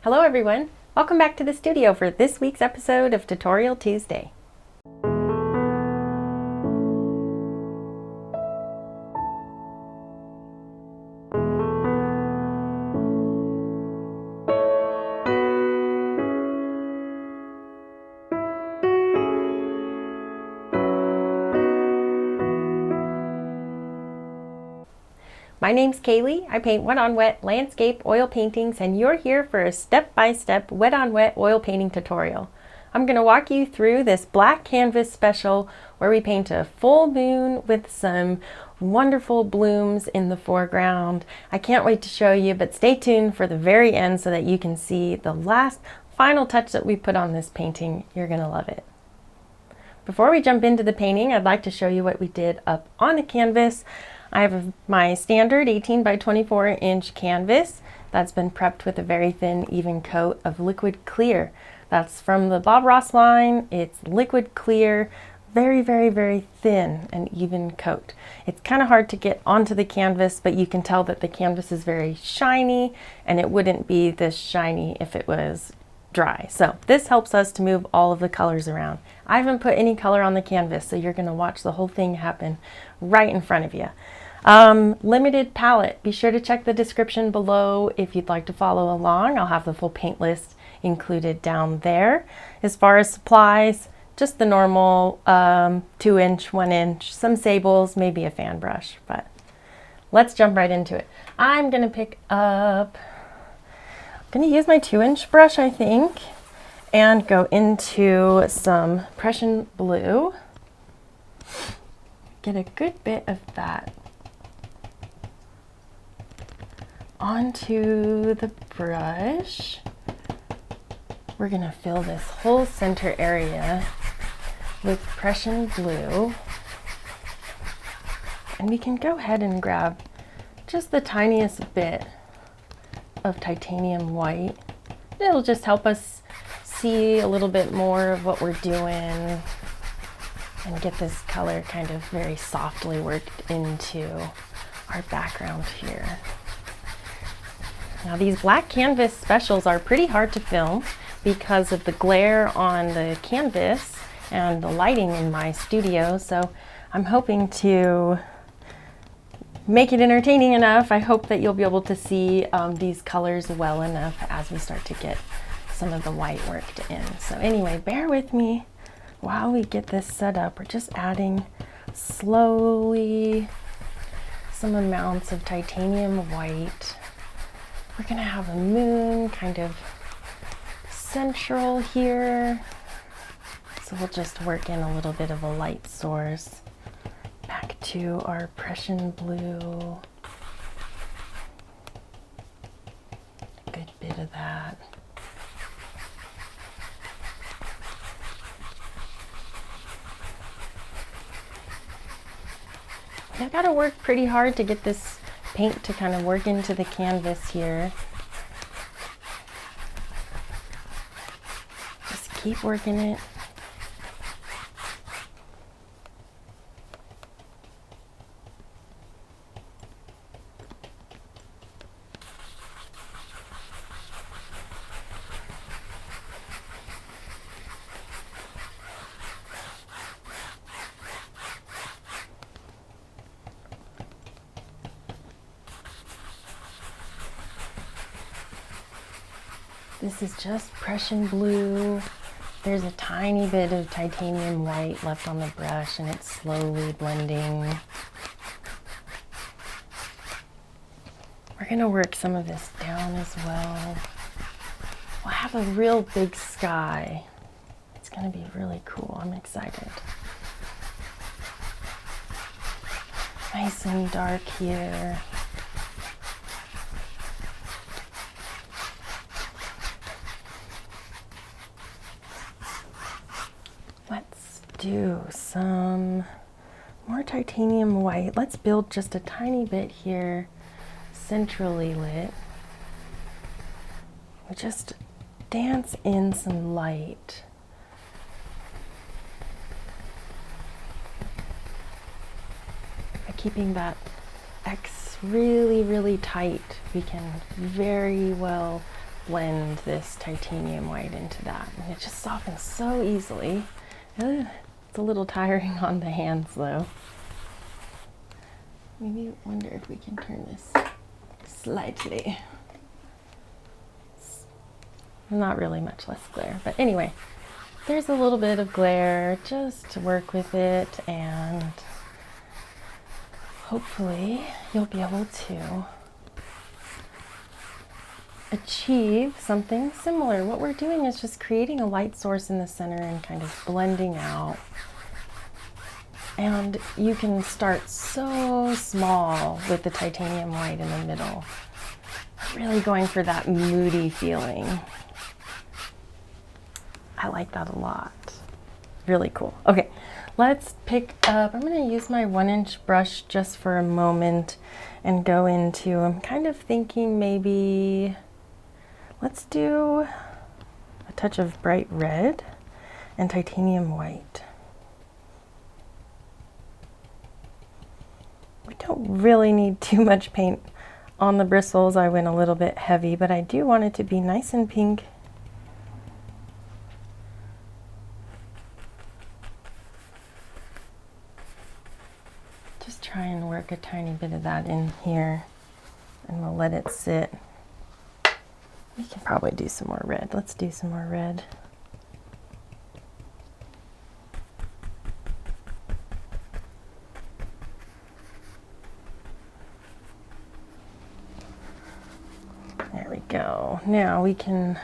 Hello everyone! Welcome back to the studio for this week's episode of Tutorial Tuesday. My name's Kaylee. I paint wet-on-wet landscape oil paintings, and you're here for a step-by-step wet-on-wet oil painting tutorial. I'm going to walk you through this black canvas special where we paint a full moon with some wonderful blooms in the foreground. I can't wait to show you, but stay tuned for the very end so that you can see the last final touch that we put on this painting. You're going to love it. Before we jump into the painting, I'd like to show you what we did up on the canvas. I have my standard 18 by 24 inch canvas that's been prepped with a very thin, even coat of liquid clear. That's from the Bob Ross line. It's liquid clear, very, very, very thin and even coat. It's kind of hard to get onto the canvas, but you can tell that the canvas is very shiny, and it wouldn't be this shiny if it was dry. So this helps us to move all of the colors around. I haven't put any color on the canvas, so you're going to watch the whole thing happen right in front of you. Limited palette. Be sure to check the description below if you'd like to follow along. I'll have the full paint list included down there. As far as supplies, just the normal 2-inch, 1-inch, some sables, maybe a fan brush, but let's jump right into it. I'm going to use my 2-inch brush, I think, and go into some Prussian blue. Get a good bit of that onto the brush. We're going to fill this whole center area with Prussian blue. And we can go ahead and grab just the tiniest bit of titanium white. It'll just help us see a little bit more of what we're doing and get this color kind of very softly worked into our background here. Now these black canvas specials are pretty hard to film because of the glare on the canvas and the lighting in my studio, so I'm hoping to make it entertaining enough. I hope that you'll be able to see these colors well enough as we start to get some of the white worked in. So anyway, bear with me while we get this set up. We're just adding slowly some amounts of titanium white. We're going to have a moon kind of central here. So we'll just work in a little bit of a light source. Back to our Prussian blue. A good bit of that. I've got to work pretty hard to get this paint to kind of work into the canvas here. Just keep working it. This is just Prussian blue. There's a tiny bit of titanium white left on the brush, and it's slowly blending. We're going to work some of this down as well. We'll have a real big sky. It's going to be really cool. I'm excited. Nice and dark here. Do some more titanium white. Let's build just a tiny bit here, centrally lit. We just dance in some light. By keeping that X really, really tight, we can very well blend this titanium white into that. And it just softens so easily. It's a little tiring on the hands though. Maybe wonder if we can turn this slightly. Not really much less glare, but anyway, there's a little bit of glare. Just work with it and hopefully you'll be able to achieve something similar. What we're doing is just creating a light source in the center and kind of blending out. And you can start so small with the titanium white in the middle. Really going for that moody feeling. I like that a lot. Really cool. Okay, let's pick up, I'm gonna use my 1-inch brush just for a moment and go into, I'm kind of thinking maybe, let's do a touch of bright red and titanium white. We don't really need too much paint on the bristles. I went a little bit heavy, but I do want it to be nice and pink. Just try and work a tiny bit of that in here and we'll let it sit. We can probably do some more red. Let's do some more red. There we go. Now we can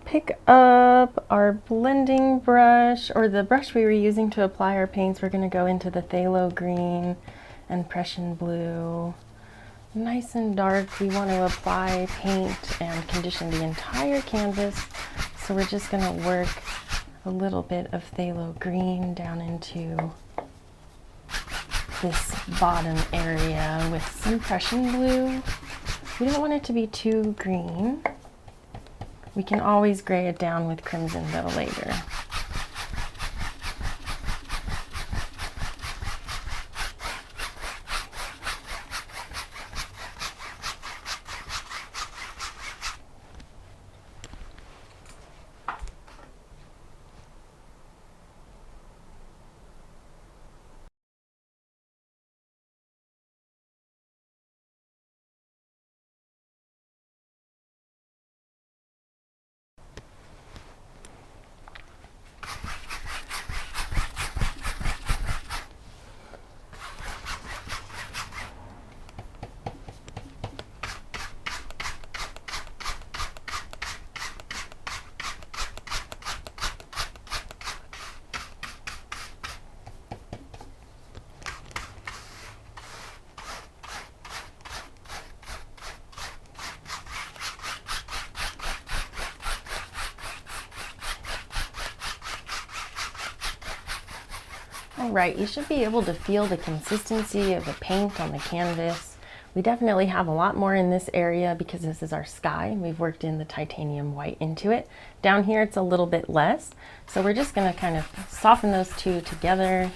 pick up our blending brush, or the brush we were using to apply our paints. We're going to go into the phthalo green and Prussian blue. Nice and dark. We want to apply paint and condition the entire canvas. So we're just going to work a little bit of phthalo green down into this bottom area with some Prussian blue. We don't want it to be too green. We can always gray it down with crimson though later. All right, you should be able to feel the consistency of the paint on the canvas. We definitely have a lot more in this area because this is our sky. We've worked in the titanium white into it. Down here it's a little bit less. So we're just gonna kind of soften those two together.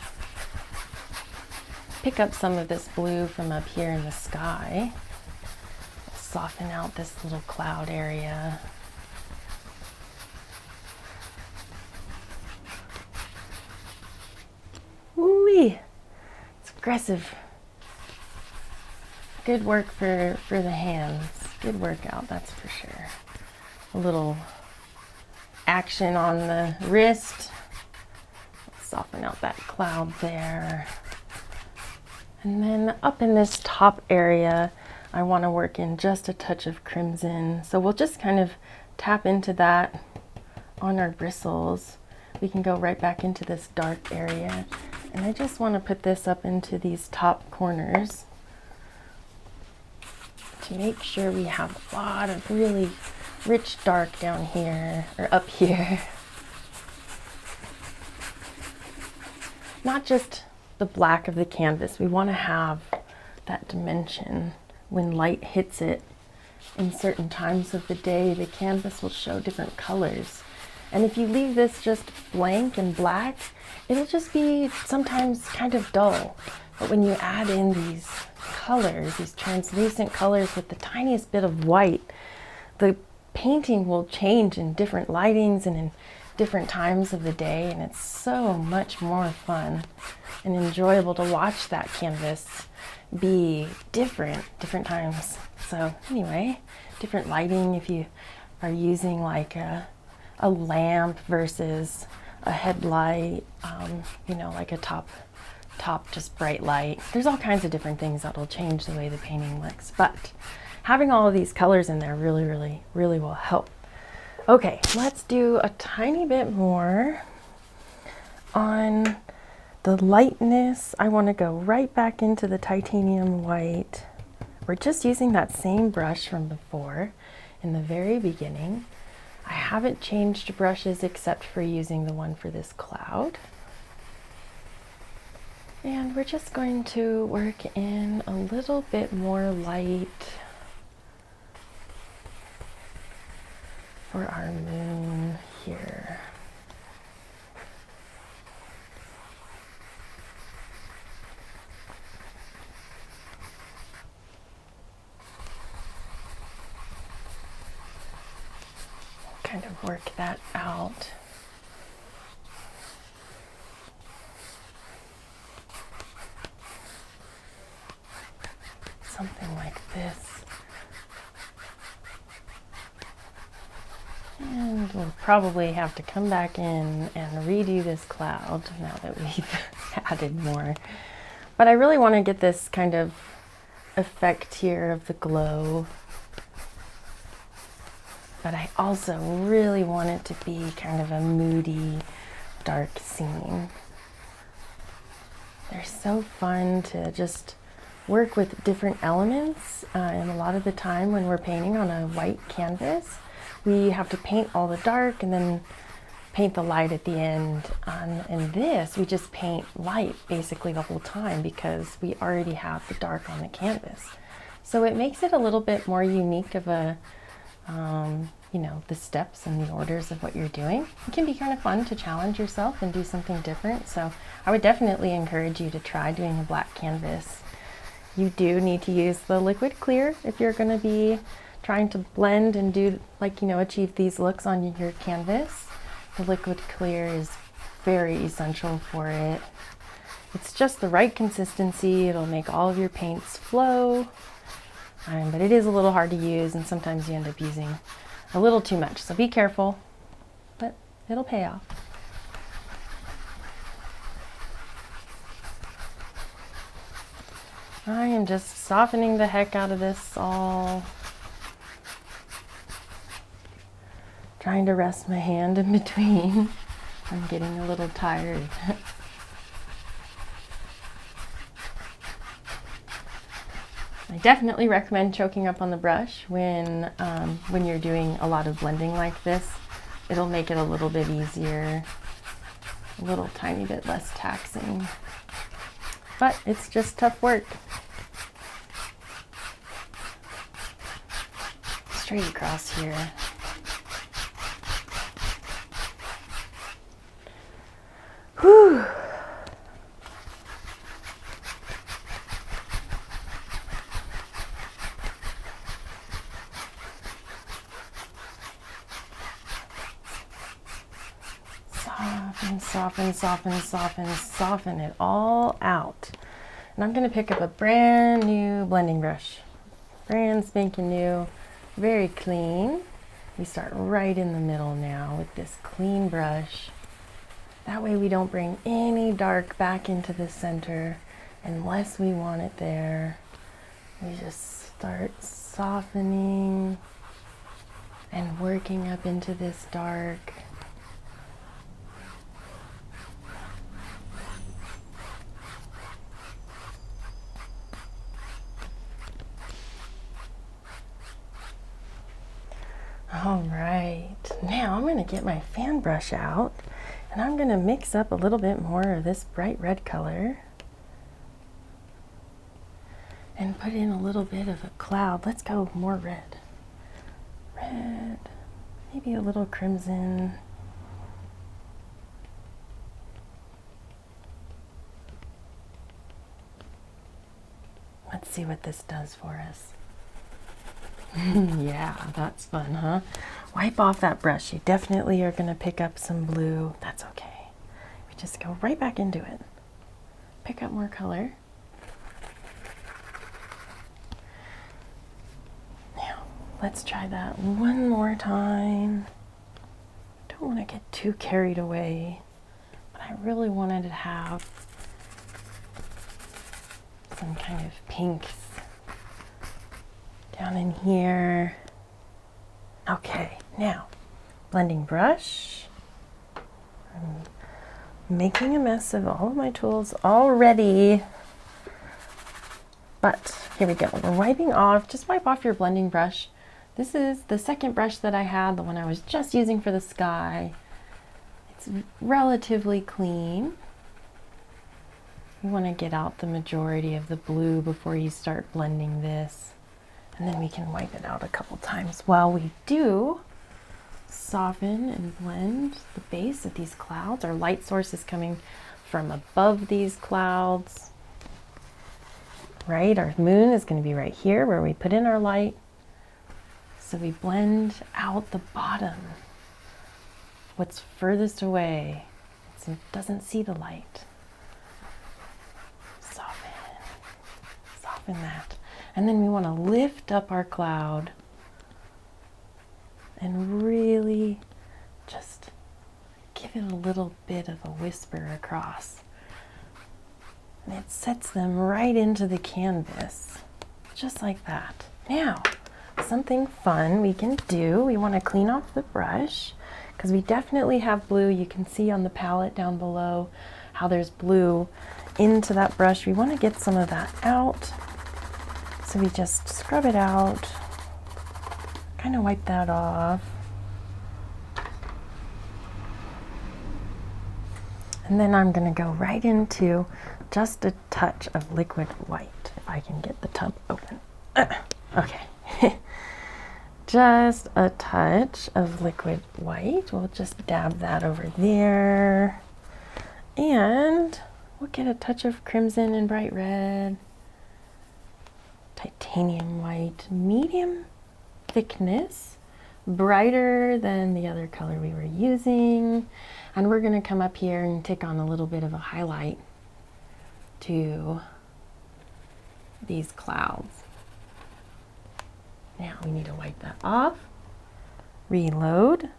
Pick up some of this blue from up here in the sky. Soften out this little cloud area. Woo-wee! It's aggressive. Good work for the hands. Good workout, that's for sure. A little action on the wrist. Let's soften out that cloud there. And then up in this top area, I want to work in just a touch of crimson. So we'll just kind of tap into that on our bristles. We can go right back into this dark area. And I just want to put this up into these top corners to make sure we have a lot of really rich dark down here, or up here. Not just the black of the canvas. We want to have that dimension. When light hits it in certain times of the day, the canvas will show different colors. And if you leave this just blank and black, it'll just be sometimes kind of dull. But when you add in these colors, these translucent colors with the tiniest bit of white, the painting will change in different lightings and in different times of the day, and it's so much more fun and enjoyable to watch that canvas be different times. So anyway, different lighting if you are using like a lamp versus a headlight, you know, like a top just bright light. There's all kinds of different things that will change the way the painting looks, but having all of these colors in there really will help. Okay, let's do a tiny bit more on the lightness. I want to go right back into the titanium white. We're just using that same brush from before in the very beginning. I haven't changed brushes except for using the one for this cloud. And we're just going to work in a little bit more light for our moon here. Kind of work that out. Something like this. And we'll probably have to come back in and redo this cloud now that we've added more. But I really want to get this kind of effect here of the glow. But I also really want it to be kind of a moody, dark scene. They're so fun to just work with different elements, and a lot of the time when we're painting on a white canvas, we have to paint all the dark and then paint the light at the end. In this, we just paint light basically the whole time because we already have the dark on the canvas. So it makes it a little bit more unique of a, you know, the steps and the orders of what you're doing. It can be kind of fun to challenge yourself and do something different. So I would definitely encourage you to try doing a black canvas. You do need to use the liquid clear if you're going to be trying to blend and do, like, you know, achieve these looks on your canvas. The liquid clear is very essential for it. It's just the right consistency. It'll make all of your paints flow, but it is a little hard to use, and sometimes you end up using a little too much. So be careful, but it'll pay off. I am just softening the heck out of this all. Trying to rest my hand in between. I'm getting a little tired. I definitely recommend choking up on the brush when you're doing a lot of blending like this. It'll make it a little bit easier, a little tiny bit less taxing. But it's just tough work. Straight across here. Whew. Soften it all out. And I'm going to pick up a brand new blending brush. Brand spanking new, very clean. We start right in the middle now with this clean brush. That way we don't bring any dark back into the center unless we want it there. We just start softening and working up into this dark. All right, now I'm going to get my fan brush out and I'm going to mix up a little bit more of this bright red color and put in a little bit of a cloud. Let's go more red. Red, maybe a little crimson. Let's see what this does for us. Yeah, that's fun, huh? Wipe off that brush. You definitely are going to pick up some blue. That's okay. We just go right back into it. Pick up more color. Now, let's try that one more time. Don't want to get too carried away, but I really wanted to have some kind of pinks down in here. Okay, now, blending brush. I'm making a mess of all of my tools already. But here we go. We're wiping off, just wipe off your blending brush. This is the second brush that I had, the one I was just using for the sky. It's relatively clean. You want to get out the majority of the blue before you start blending this. And then we can wipe it out a couple times while we do soften and blend the base of these clouds. Our light source is coming from above these clouds, right? Our moon is going to be right here where we put in our light. So we blend out the bottom, what's furthest away. It doesn't see the light. Soften that. And then we want to lift up our cloud and really just give it a little bit of a whisper across. And it sets them right into the canvas, just like that. Now, something fun we can do, we want to clean off the brush because we definitely have blue. You can see on the palette down below how there's blue into that brush. We want to get some of that out. So we just scrub it out, kind of wipe that off. And then I'm going to go right into just a touch of liquid white, if I can get the tub open. Okay. Just a touch of liquid white. We'll just dab that over there. And we'll get a touch of crimson and bright red. Titanium white, medium thickness, brighter than the other color we were using. And we're going to come up here and take on a little bit of a highlight to these clouds. Now we need to wipe that off, reload,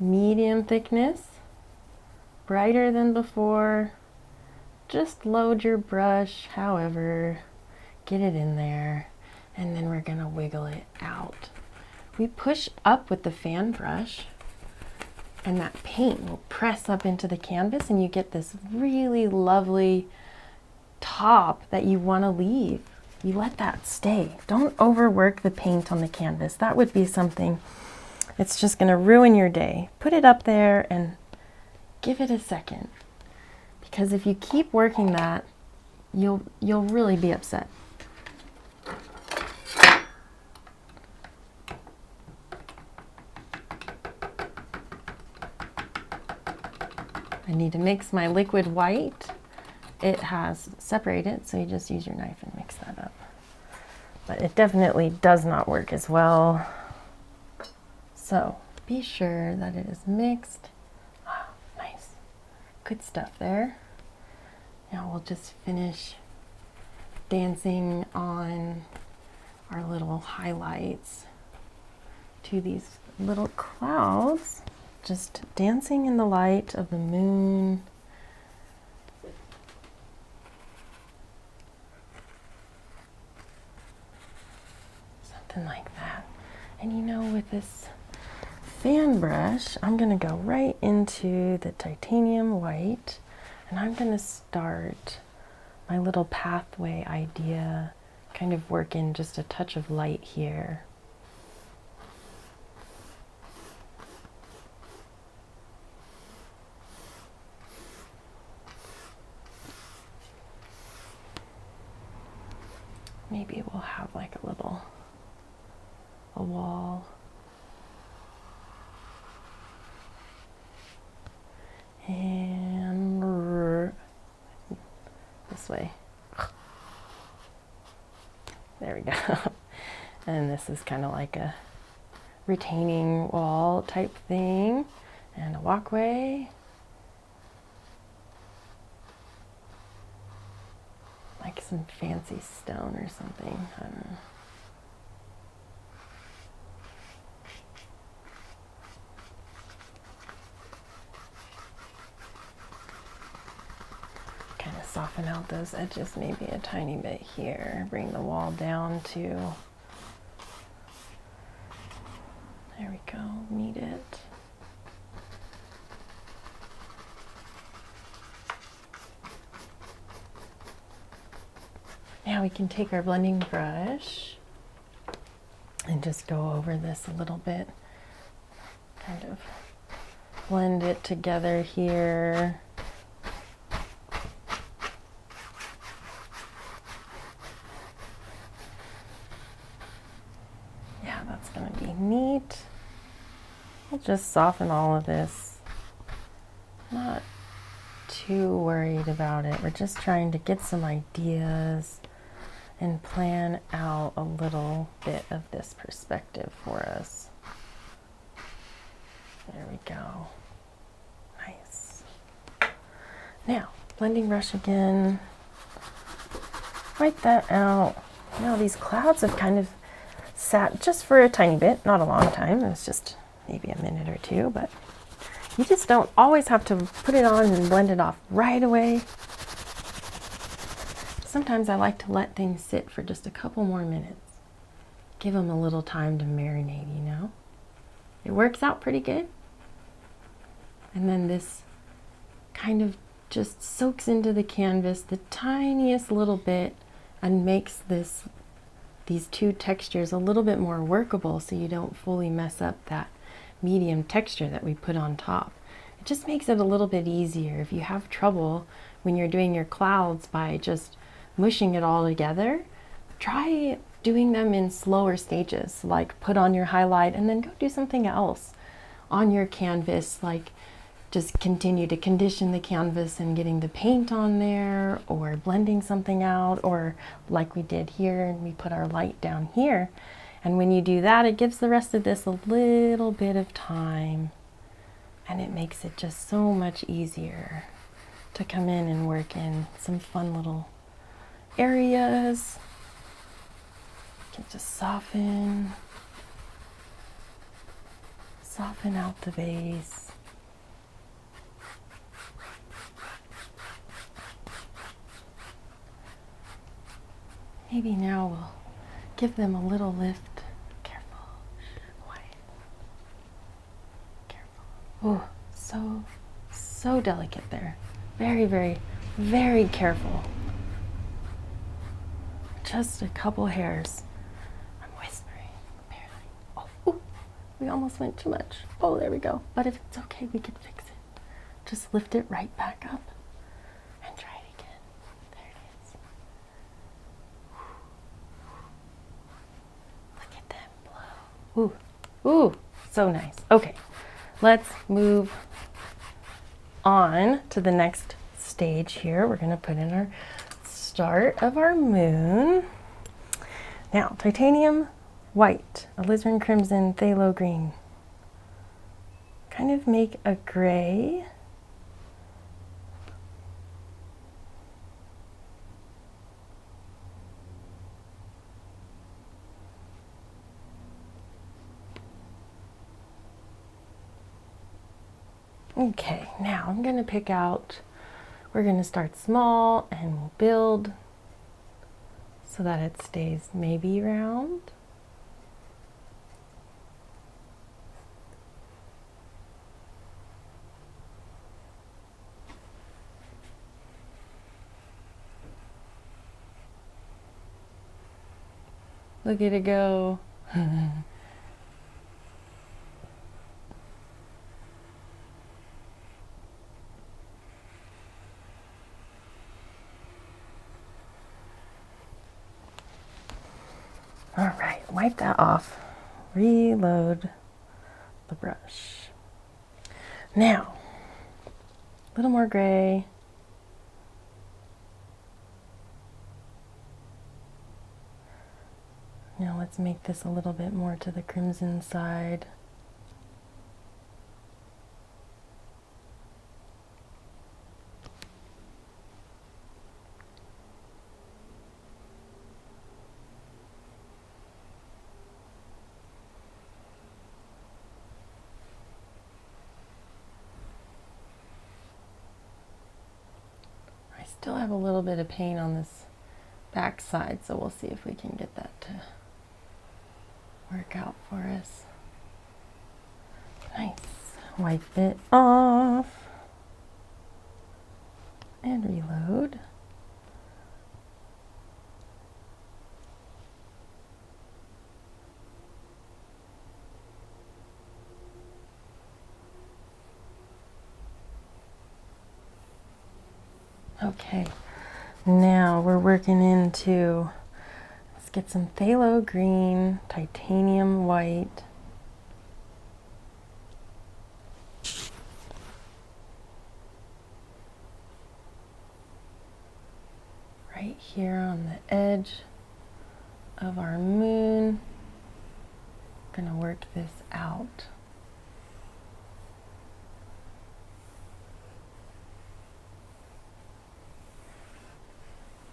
medium thickness, brighter than before. Just load your brush, however, get it in there, and then we're going to wiggle it out. We push up with the fan brush, and that paint will press up into the canvas, and you get this really lovely top that you want to leave. You let that stay. Don't overwork the paint on the canvas. That would be something, it's just going to ruin your day. Put it up there and give it a second. Because if you keep working that, you'll really be upset. I need to mix my liquid white. It has separated, so you just use your knife and mix that up. But it definitely does not work as well. So be sure that it is mixed. Ah, nice. Good stuff there. Now we'll just finish dancing on our little highlights to these little clouds, just dancing in the light of the moon. Something like that. And you know, with this fan brush, I'm going to go right into the titanium white, and I'm going to start my little pathway idea, kind of work in just a touch of light here. Maybe we'll have like a wall. And this way. There we go. And this is kind of like a retaining wall type thing, and a walkway. Like some fancy stone or something. I don't know. Kind of soften out those edges maybe a tiny bit here. Bring the wall down to, there we go, meet it. Now we can take our blending brush and just go over this a little bit. Kind of blend it together here. Yeah, that's going to be neat. We'll just soften all of this. Not too worried about it. We're just trying to get some ideas and plan out a little bit of this perspective for us. There we go. Nice. Now, blending brush again. Wipe that out. Now these clouds have kind of sat just for a tiny bit, not a long time. It was just maybe a minute or two, but you just don't always have to put it on and blend it off right away. Sometimes I like to let things sit for just a couple more minutes. Give them a little time to marinate, you know? It works out pretty good. And then this kind of just soaks into the canvas the tiniest little bit and makes these two textures a little bit more workable, so you don't fully mess up that medium texture that we put on top. It just makes it a little bit easier. If you have trouble when you're doing your clouds by just mushing it all together, try doing them in slower stages, like put on your highlight and then go do something else on your canvas, like just continue to condition the canvas and getting the paint on there, or blending something out, or like we did here, and we put our light down here. And when you do that, it gives the rest of this a little bit of time, and it makes it just so much easier to come in and work in some fun little areas. You can just soften out the base. Maybe now we'll give them a little lift. Careful, quiet, careful. Oh, so delicate there. Very, very, very careful. Just a couple hairs. I'm whispering, apparently. Oh, ooh, we almost went too much. Oh, there we go. But if it's okay, we can fix it. Just lift it right back up and try it again. There it is. Look at them blow. Ooh, ooh, so nice. Okay, let's move on to the next stage here. We're gonna put in our start of our moon. Now, titanium white, alizarin crimson, phthalo green. Kind of make a gray. Okay, now I'm going to pick out, we're going to start small and we'll build so that it stays maybe round. Look at it go. All right, wipe that off. Reload the brush. Now, a little more gray. Now let's make this a little bit more to the crimson side. I still have a little bit of paint on this back side, so we'll see if we can get that to work out for us. Nice. Wipe it off and reload. Okay, now we're working into, let's get some phthalo green, titanium white. Right here on the edge of our moon. Gonna work this out.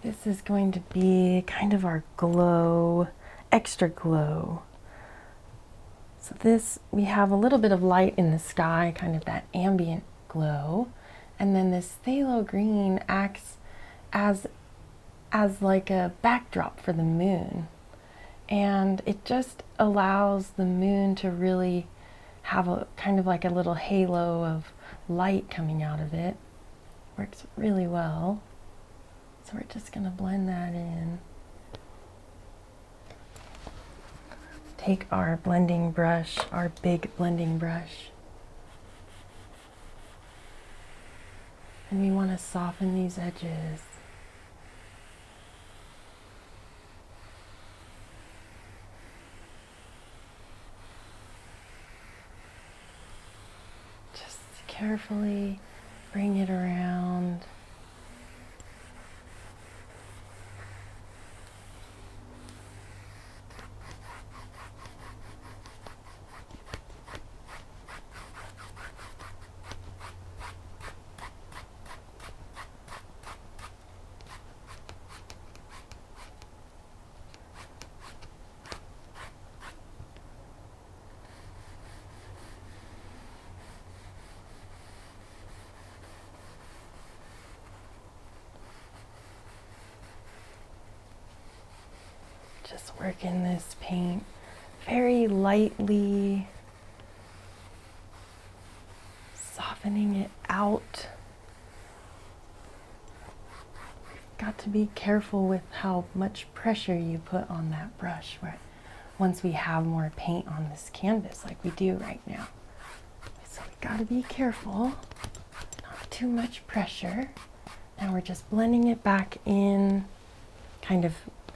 This is going to be kind of our glow, extra glow. So this, we have a little bit of light in the sky, kind of that ambient glow. And then this phthalo green acts as like a backdrop for the moon. And it just allows the moon to really have a kind of like a little halo of light coming out of it. Works really well. So we're just going to blend that in. Take our blending brush, our big blending brush, and we want to soften these edges. Just carefully bring it around. Just working this paint very lightly, softening it out. You've got to be careful with how much pressure you put on that brush once we have more paint on this canvas like we do right now. So we've got to be careful, not too much pressure. Now we're just blending it back in, kind of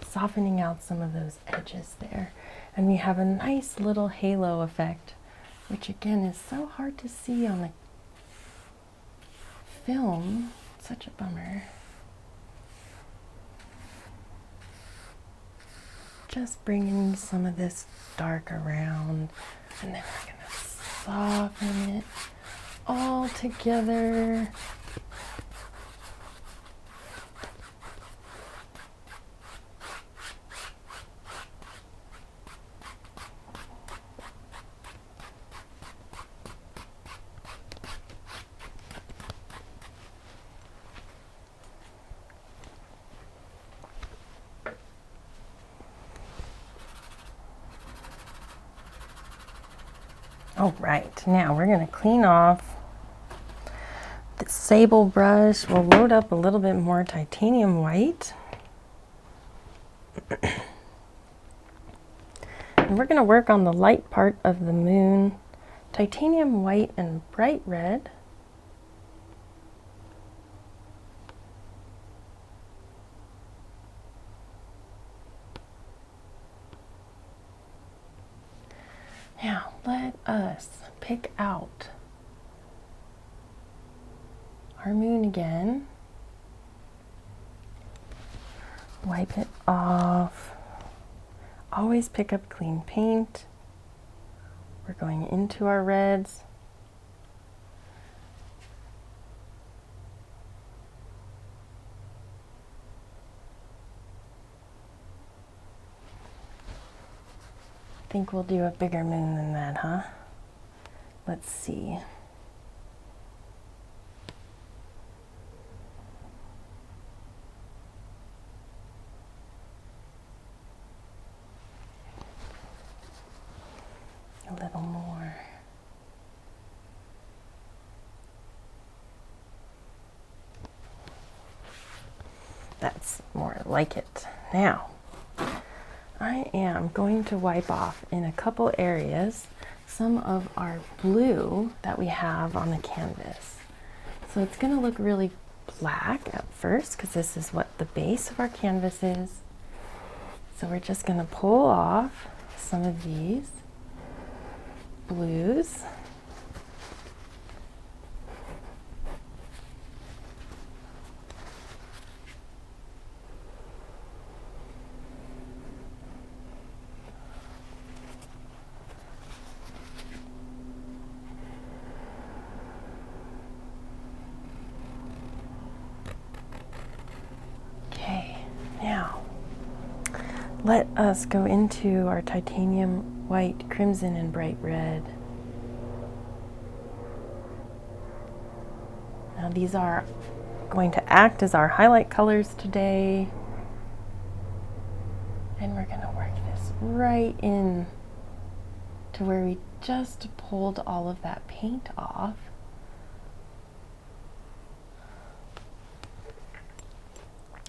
softening out some of those edges there. And we have a nice little halo effect, which again is so hard to see on the film. Such a bummer. Just bringing some of this dark around, and then we're going to soften it all together. All right, now we're going to clean off the sable brush. We'll load up a little bit more titanium white. And we're going to work on the light part of the moon. Titanium white and bright red. Now, let us pick out our moon again. Wipe it off. always pick up clean paint. We're going into our reds. I think we'll do a bigger moon than that, huh? Let's see. A little more. That's more like it. Now, I am going to wipe off in a couple areas some of our blue that we have on the canvas. So it's going to look really black at first because this is what the base of our canvas is. So we're just going to pull off some of these blues. Okay, now let us go into our titanium white, crimson, and bright red. Now these are going to act as our highlight colors today. And we're going to work this right in to where we just pulled all of that paint off.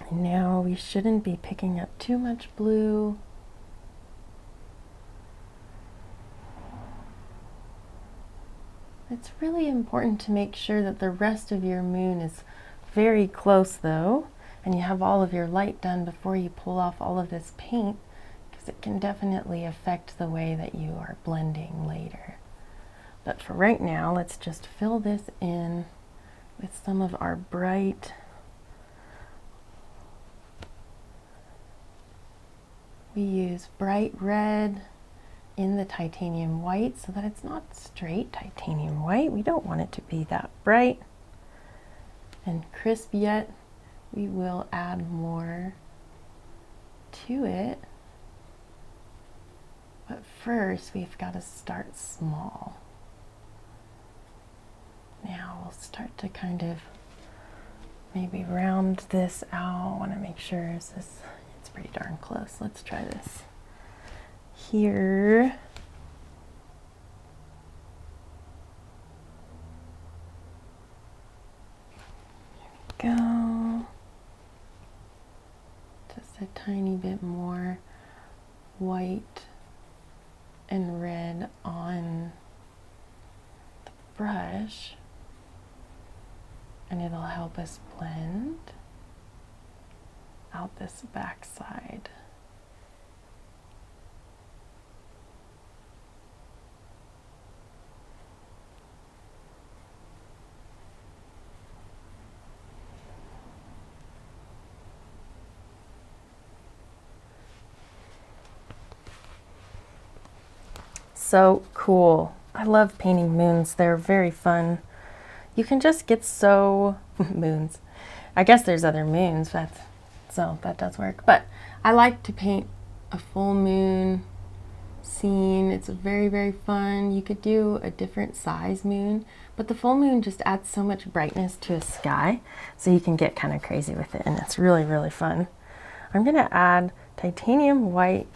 And now we shouldn't be picking up too much blue. It's really important to make sure that the rest of your moon is very close though, and you have all of your light done before you pull off all of this paint, because it can definitely affect the way that you are blending later. But for right now, let's just fill this in with some of our bright we use bright red in the titanium white so that it's not straight titanium white. We don't want it to be that bright and crisp yet. We will add more to it. But first, we've got to start small. Now we'll start to kind of maybe round this out. I want to make sure it's pretty darn close. Let's try this here. There we go. Just a tiny bit more white and red on the brush, and it'll help us blend out this back side. So cool. I love painting moons. They're very fun. You can just get so moons. I guess there's other moons, so that does work. But I like to paint a full moon scene. It's very, very fun. You could do a different size moon, but the full moon just adds so much brightness to a sky, so you can get kind of crazy with it, and it's really, really fun. I'm going to add titanium white.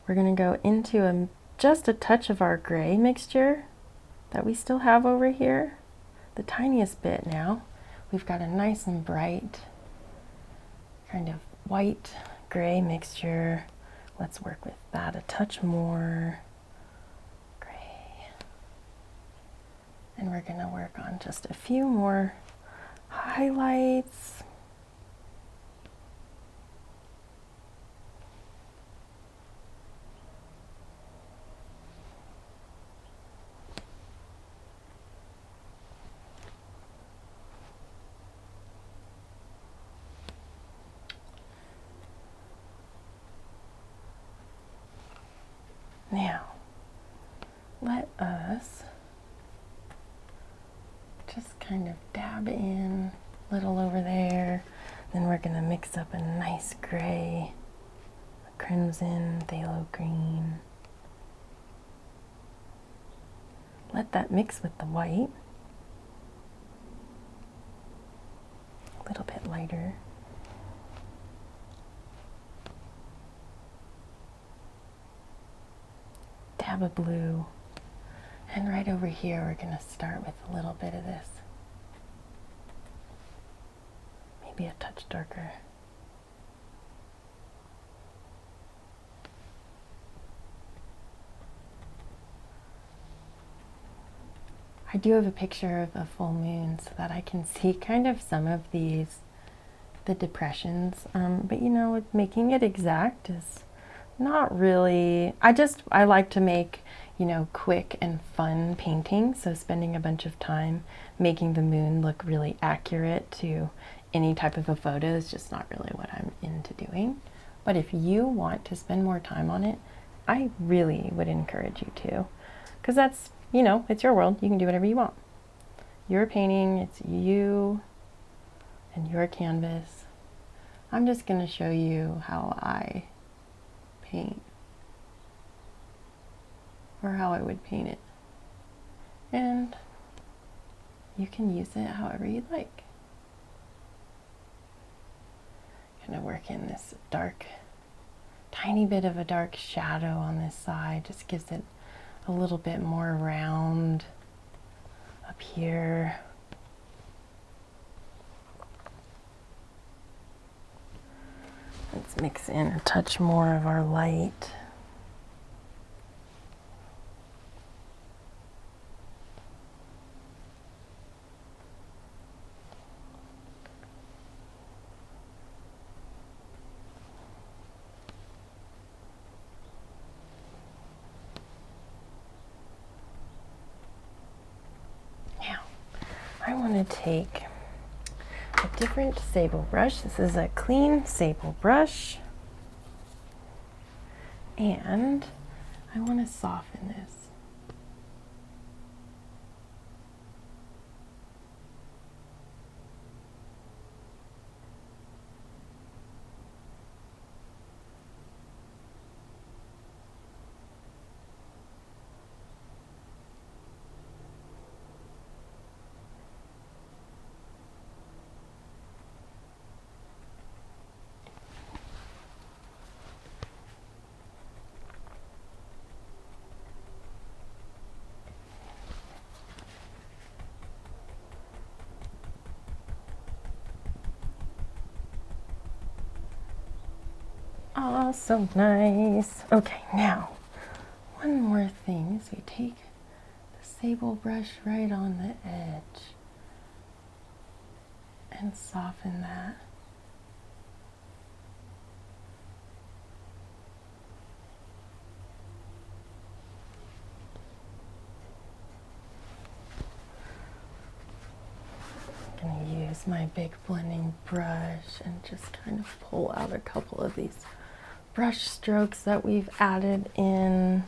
We're going to go into just a touch of our gray mixture that we still have over here, the tiniest bit now. We've got a nice and bright kind of white gray mixture. Let's work with that a touch more gray. And we're going to work on just a few more highlights. Now, let us just kind of dab in a little over there. Then we're going to mix up a nice gray, a crimson, phthalo green. Let that mix with the white. A little bit lighter. Dab of blue. And right over here, we're going to start with a little bit of this. Maybe a touch darker. I do have a picture of a full moon so that I can see kind of some of the depressions. But you know, making it exact is not really, I like to make, you know, quick and fun paintings. So spending a bunch of time making the moon look really accurate to any type of a photo is just not really what I'm into doing. But if you want to spend more time on it, I really would encourage you to, because that's, you know, it's your world. You can do whatever you want. Your painting, it's you and your canvas. I'm just going to show you how I paint, or how I would paint it. And you can use it however you'd like. Gonna work in this dark, tiny bit of a dark shadow on this side. Just gives it a little bit more round up here. Let's mix in a touch more of our light. I want to take a different sable brush. This is a clean sable brush. And I want to soften this. Oh, so nice. Okay, now, one more thing is we take the sable brush right on the edge and soften that. I'm going to use my big blending brush and just kind of pull out a couple of these brush strokes that we've added in,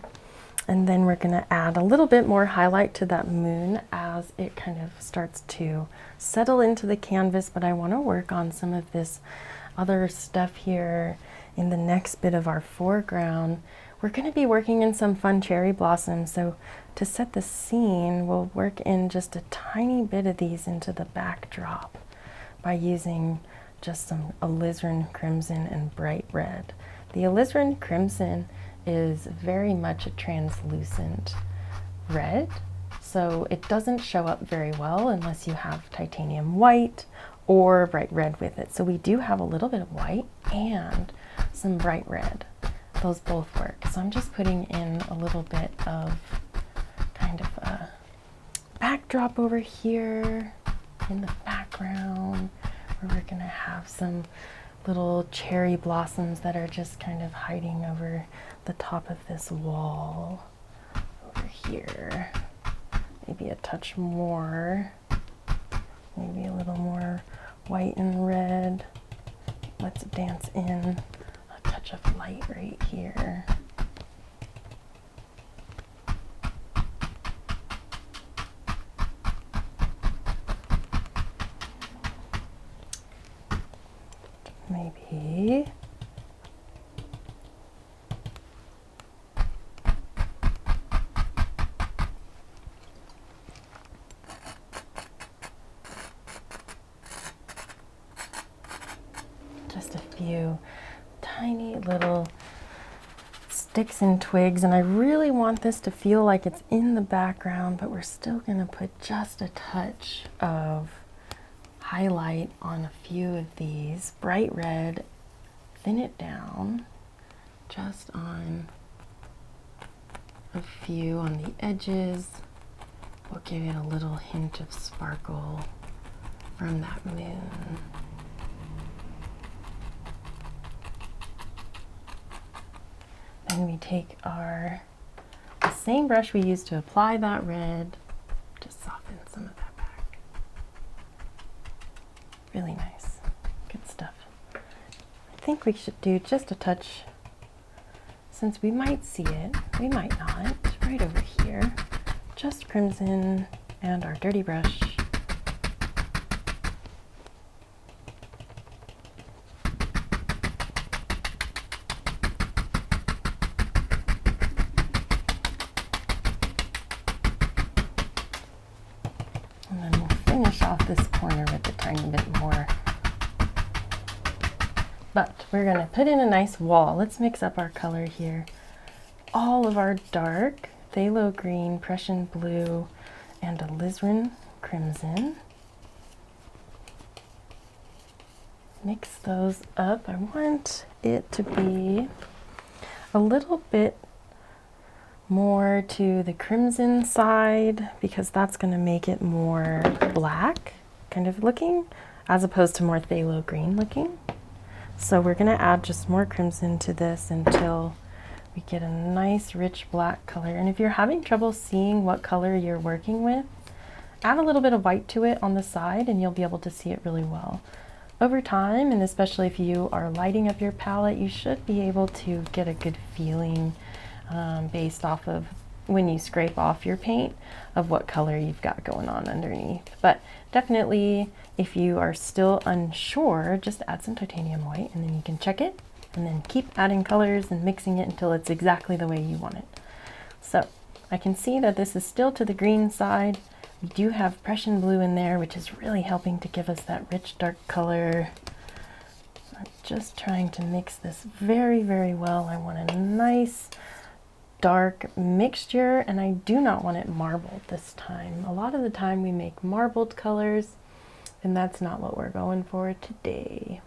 and then we're going to add a little bit more highlight to that moon as it kind of starts to settle into the canvas. But I want to work on some of this other stuff here in the next bit of our foreground. We're going to be working in some fun cherry blossoms, so to set the scene, we'll work in just a tiny bit of these into the backdrop by using just some alizarin crimson and bright red. The alizarin crimson is very much a translucent red, so it doesn't show up very well unless you have titanium white or bright red with it. So we do have a little bit of white and some bright red. Those both work. So I'm just putting in a little bit of kind of a backdrop over here in the background, where we're going to have some little cherry blossoms that are just kind of hiding over the top of this wall over here. Maybe a touch more, maybe a little more white and red. Let's dance in a touch of light right here. maybe just a few tiny little sticks and twigs, and I really want this to feel like it's in the background, but we're still going to put just a touch of highlight on a few of these. Bright red, thin it down just on a few on the edges. We'll give it a little hint of sparkle from that moon. Then we take the same brush we used to apply that red, just soften some of that back. Really nice, good stuff. I think we should do just a touch, since we might see it, we might not, right over here. Just crimson and our dirty brush. And then we'll finish off this corner with a tiny bit more. But we're going to put in a nice wall. Let's mix up our color here. All of our dark phthalo green, Prussian blue, and alizarin crimson. Mix those up. I want it to be a little bit more to the crimson side, because that's going to make it more black kind of looking, as opposed to more phthalo green looking. So we're going to add just more crimson to this until we get a nice rich black color. And if you're having trouble seeing what color you're working with, add a little bit of white to it on the side and you'll be able to see it really well. Over time, and especially if you are lighting up your palette, you should be able to get a good feeling based off of when you scrape off your paint of what color you've got going on underneath. But definitely, if you are still unsure, just add some titanium white and then you can check it and then keep adding colors and mixing it until it's exactly the way you want it. So I can see that this is still to the green side. We do have Prussian blue in there, which is really helping to give us that rich dark color. I'm just trying to mix this very, very well. I want a nice dark mixture, and I do not want it marbled this time. A lot of the time we make marbled colors, and that's not what we're going for today.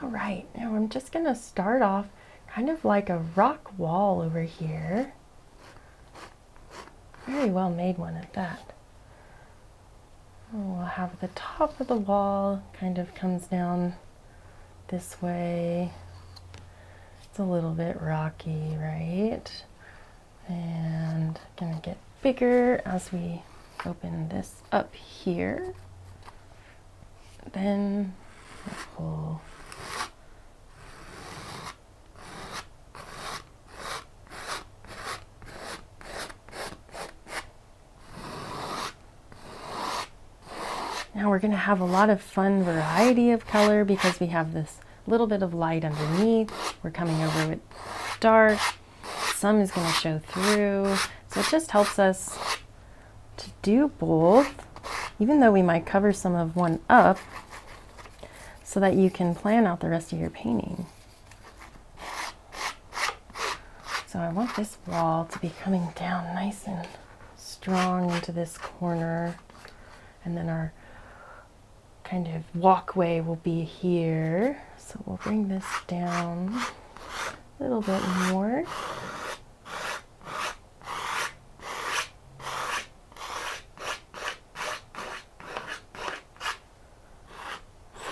All right, now I'm just gonna start off kind of like a rock wall over here. Very well made one at that. We'll have the top of the wall kind of comes down this way. It's a little bit rocky, right? And gonna get bigger as we open this up here. Then we'll now we're going to have a lot of fun variety of color because we have this little bit of light underneath. We're coming over with dark. Some is going to show through. So it just helps us to do both, even though we might cover some of one up, so that you can plan out the rest of your painting. So I want this wall to be coming down nice and strong into this corner, and then our kind of walkway will be here. So we'll bring this down a little bit more.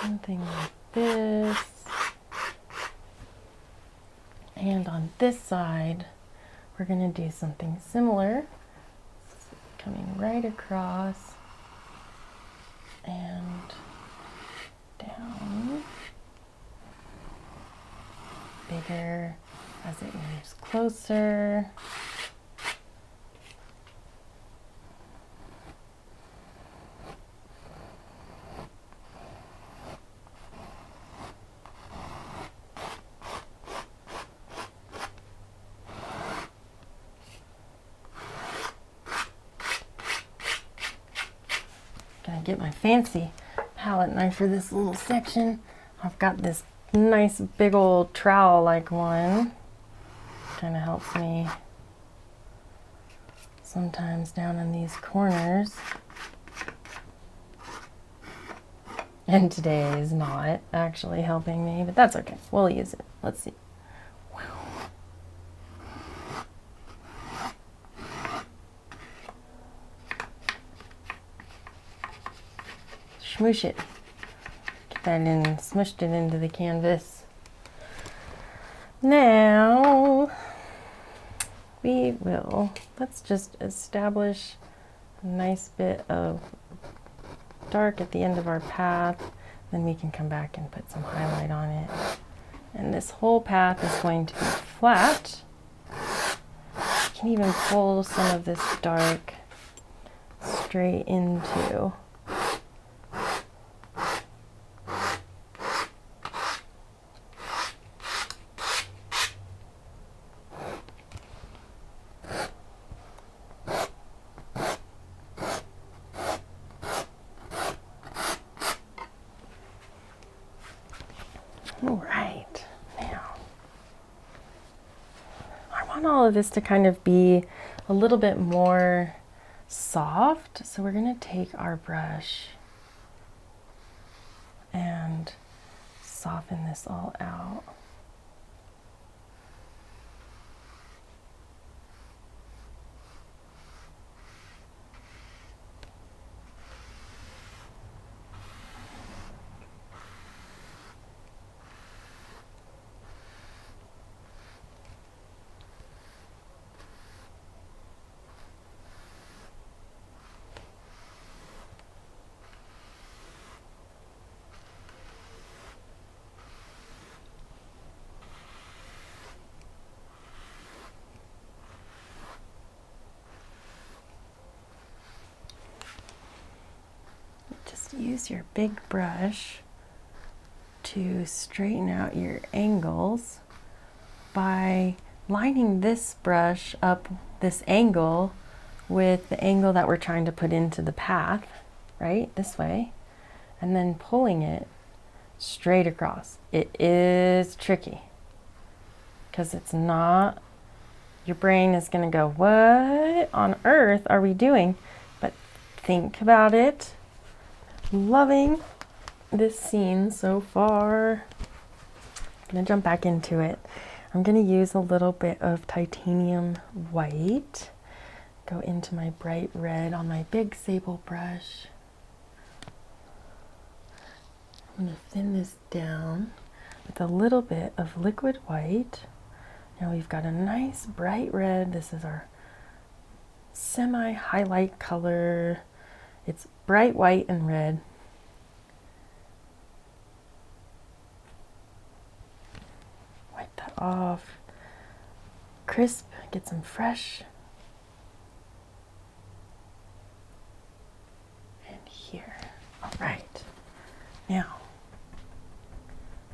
Something like this. And on this side, we're going to do something similar. Coming right across and down, bigger as it moves closer. get my fancy palette knife for this little section. I've got this nice big old trowel like one. Kind of helps me sometimes down in these corners. And today is not actually helping me, but that's okay. We'll use it. Let's see. Wow. Smoosh it. Get that in, smushed it into the canvas. Now, let's just establish a nice bit of dark at the end of our path, then we can come back and put some highlight on it. And this whole path is going to be flat. You can even pull some of this dark straight into all of this to kind of be a little bit more soft. So we're going to take our brush and soften this all out. Use your big brush to straighten out your angles by lining this brush up, this angle, with the angle that we're trying to put into the path, right, this way, and then pulling it straight across. It is tricky because it's not, your brain is going to go, what on earth are we doing? But think about it. Loving this scene so far. I'm going to jump back into it. I'm going to use a little bit of titanium white. Go into my bright red on my big sable brush. I'm going to thin this down with a little bit of liquid white. Now we've got a nice bright red. This is our semi-highlight color. It's bright white and red. Wipe that off. Crisp, get some fresh. And here. All right. Now,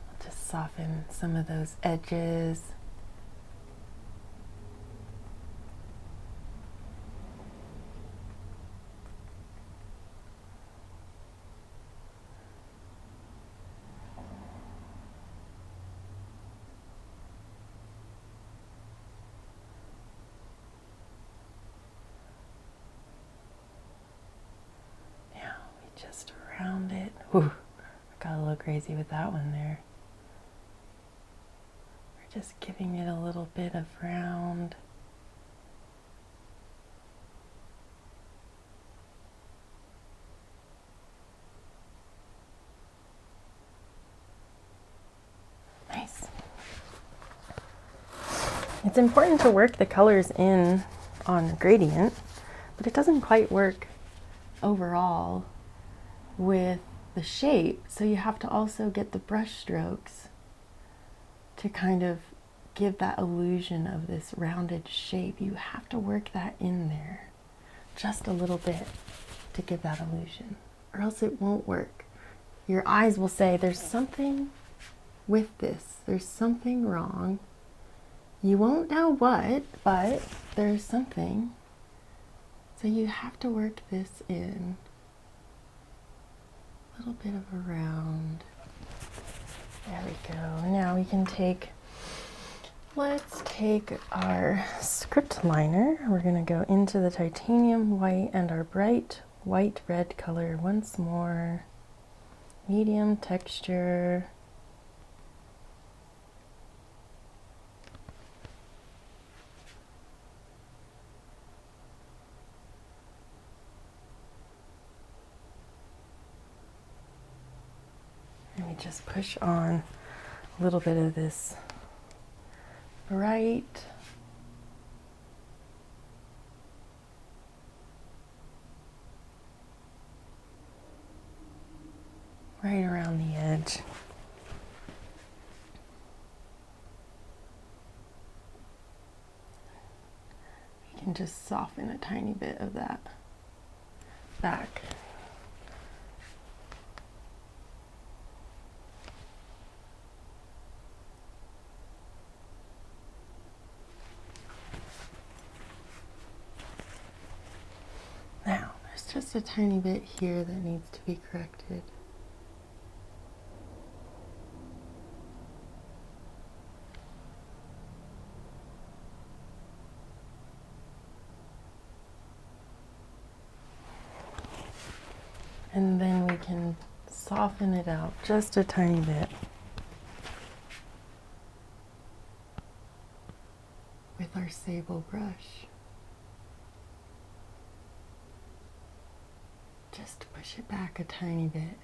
I'll just soften some of those edges. Just around it. Whew, I got a little crazy with that one there. We're just giving it a little bit of round. Nice. It's important to work the colors in on gradient, but it doesn't quite work overall with the shape, so you have to also get the brush strokes to kind of give that illusion of this rounded shape. You have to work that in there just a little bit to give that illusion, or else it won't work. Your eyes will say there's something with this, there's something wrong. You won't know what, but there's something. So you have to work this in. little bit of a round. There we go. Now we can let's take our script liner. We're going to go into the titanium white and our bright white red color once more. Medium texture. And we just push on a little bit of this bright right around the edge. You can just soften a tiny bit of that back. Now, there's just a tiny bit here that needs to be corrected. And then we can soften it out just a tiny bit with our sable brush. Just push it back a tiny bit.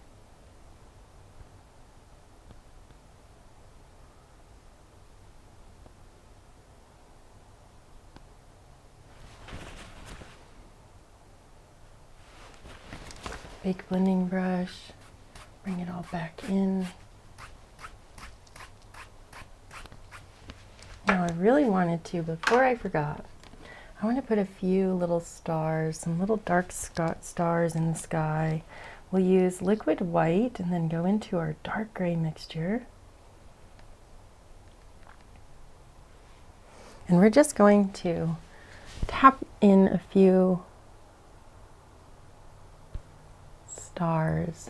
Big blending brush, bring it all back in. Now I really wanted to, before I forgot, I want to put a few little stars, some little dark stars in the sky. We'll use liquid white and then go into our dark gray mixture. And we're just going to tap in a few stars.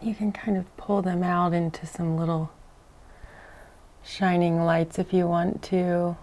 You can kind of pull them out into some little shining lights if you want to.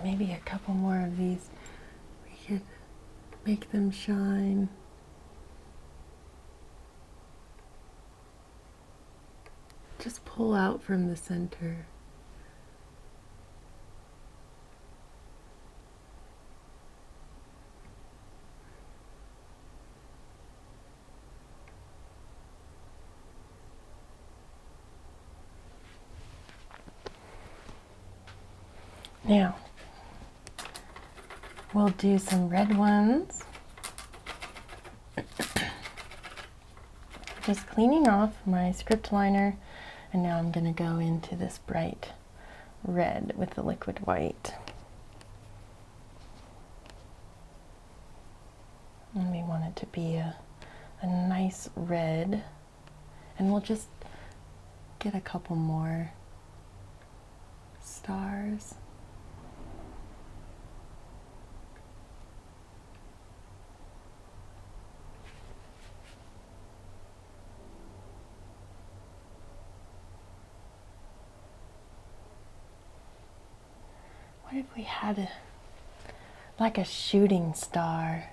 Maybe a couple more of these. We could make them shine. Just pull out from the center. Now, we'll do some red ones. Just cleaning off my script liner, and now I'm going to go into this bright red with the liquid white. And we want it to be a nice red, and we'll just get a couple more stars. we had like a shooting star.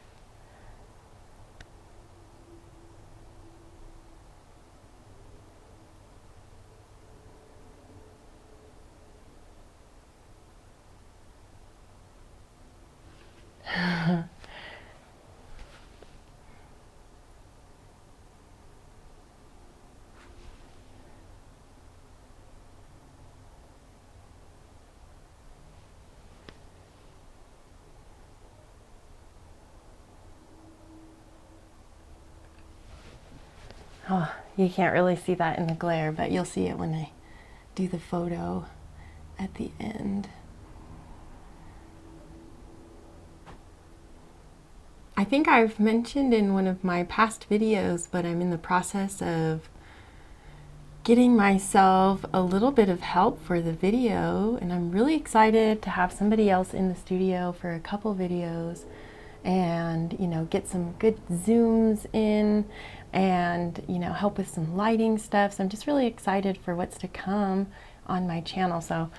Oh, you can't really see that in the glare, but you'll see it when I do the photo at the end. I think I've mentioned in one of my past videos, but I'm in the process of getting myself a little bit of help for the video, and I'm really excited to have somebody else in the studio for a couple videos and, you know, get some good zooms in and, you know, help with some lighting stuff. So I'm just really excited for what's to come on my channel. So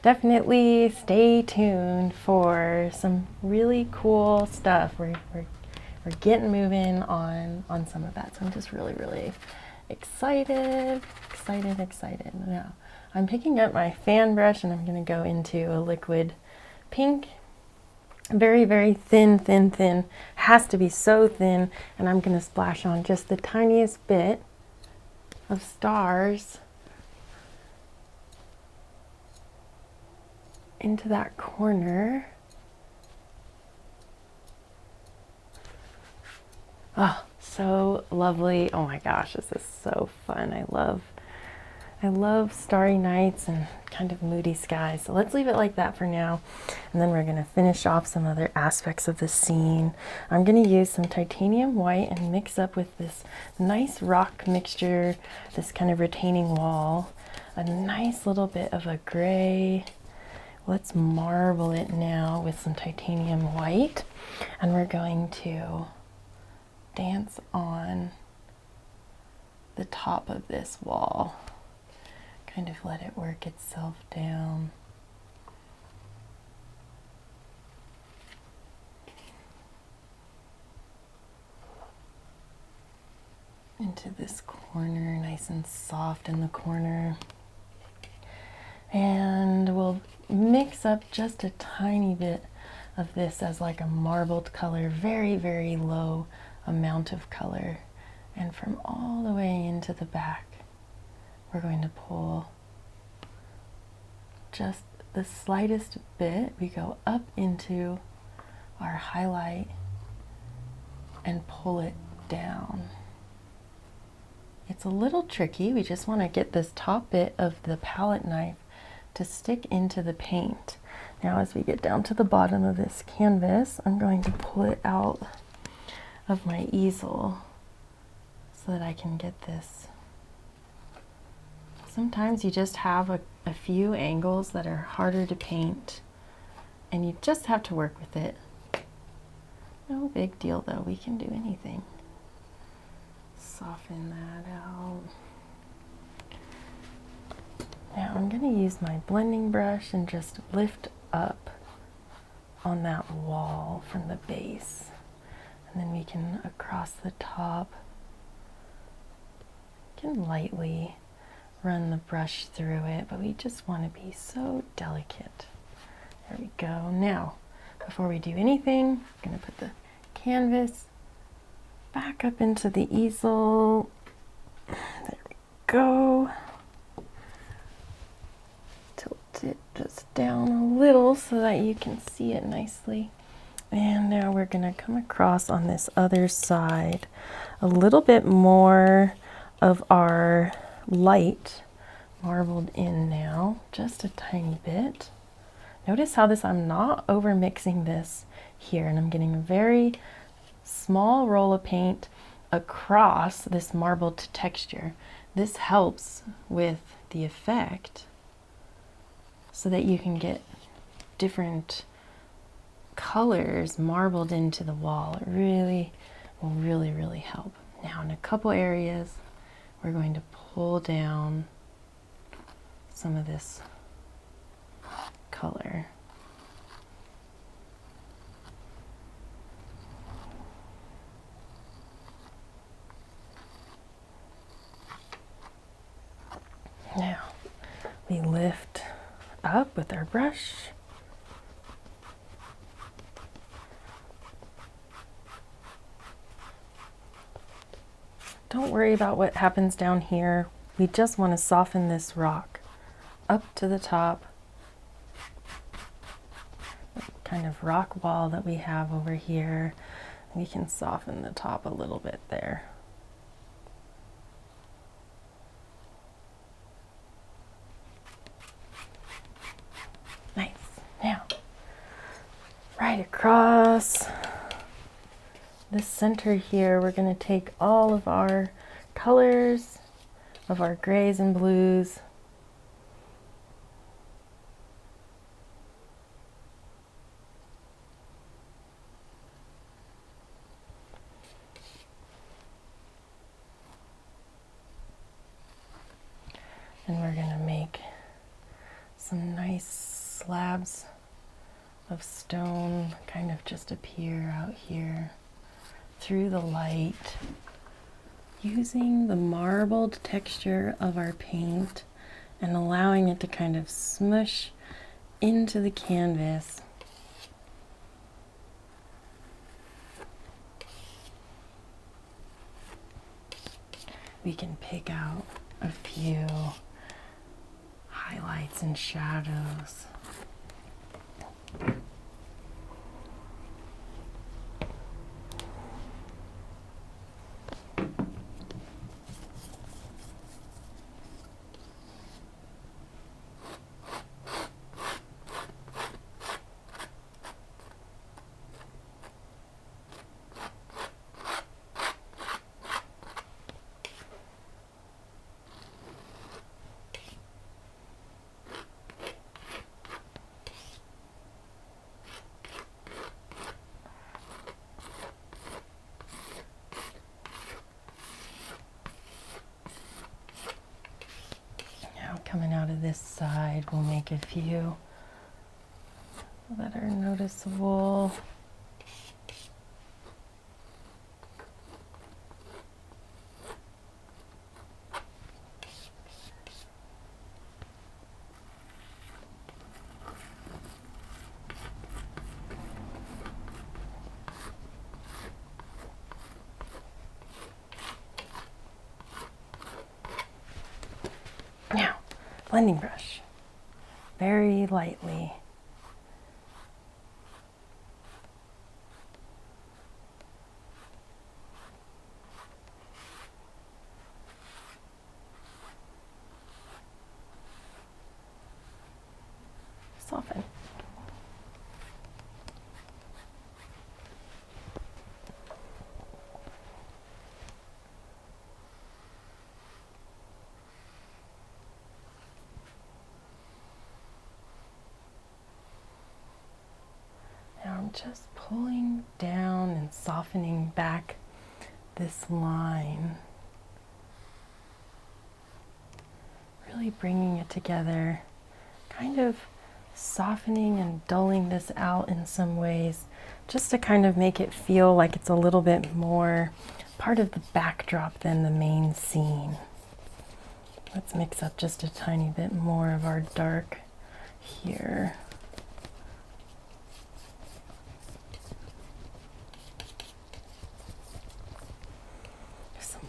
definitely stay tuned for some really cool stuff. We're getting moving on some of that. So I'm just really excited. Now I'm picking up my fan brush and I'm going to go into a liquid pink. Very thin. Has to be so thin, and I'm going to splash on just the tiniest bit of stars into that corner. Oh, so lovely. Oh my gosh, this is so fun. I love starry nights and kind of moody skies. So let's leave it like that for now. And then we're going to finish off some other aspects of the scene. I'm going to use some titanium white and mix up with this nice rock mixture, this kind of retaining wall, a nice little bit of a gray. Let's marble it now with some titanium white. And we're going to dance on the top of this wall. Kind of let it work itself down. Into this corner, nice and soft in the corner. And we'll mix up just a tiny bit of this as like a marbled color, very low amount of color. And from all the way into the back, we're going to pull just the slightest bit. We go up into our highlight and pull it down. It's a little tricky. We just want to get this top bit of the palette knife to stick into the paint. Now as we get down to the bottom of this canvas, I'm going to pull it out of my easel so that I can get this. Sometimes you just have a few angles that are harder to paint and you just have to work with it. No big deal though, we can do anything. Soften that out. Now I'm going to use my blending brush and just lift up on that wall from the base. And then we can, across the top, can lightly run the brush through it, but we just want to be so delicate. There we go. Now, before we do anything, I'm going to put the canvas back up into the easel. There we go. Tilt it just down a little so that you can see it nicely. And now we're going to come across on this other side a little bit more of our light marbled in now, just a tiny bit. Notice how this, I'm not over mixing this here, and I'm getting a very small roll of paint across this marbled texture. This helps with the effect so that you can get different colors marbled into the wall. It really will really help. Now in a couple areas we're going to pull down some of this color. We lift up with our brush. Don't worry about what happens down here. We just want to soften this rock up to the top. Kind of rock wall that we have over here. We can soften the top a little bit there. Nice. Now, right across this center here, we're going to take all of our colors of our grays and blues, and we're going to make some nice slabs of stone kind of just appear out here through the light, using the marbled texture of our paint and allowing it to kind of smush into the canvas. We can pick out a few highlights and shadows. Coming out of this side, we'll make a few that are noticeable. Now, blending brush, very lightly. Soften. I'm just pulling down and softening back this line, really bringing it together, kind of softening and dulling this out in some ways, just to kind of make it feel like it's a little bit more part of the backdrop than the main scene. Let's mix up just a tiny bit more of our dark here.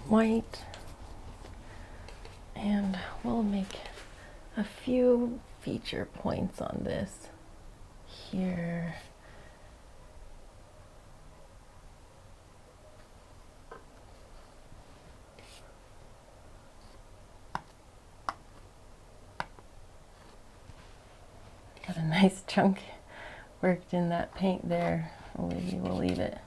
White, and we'll make a few feature points on this here. Got a nice chunk worked in that paint there. Maybe we'll leave it.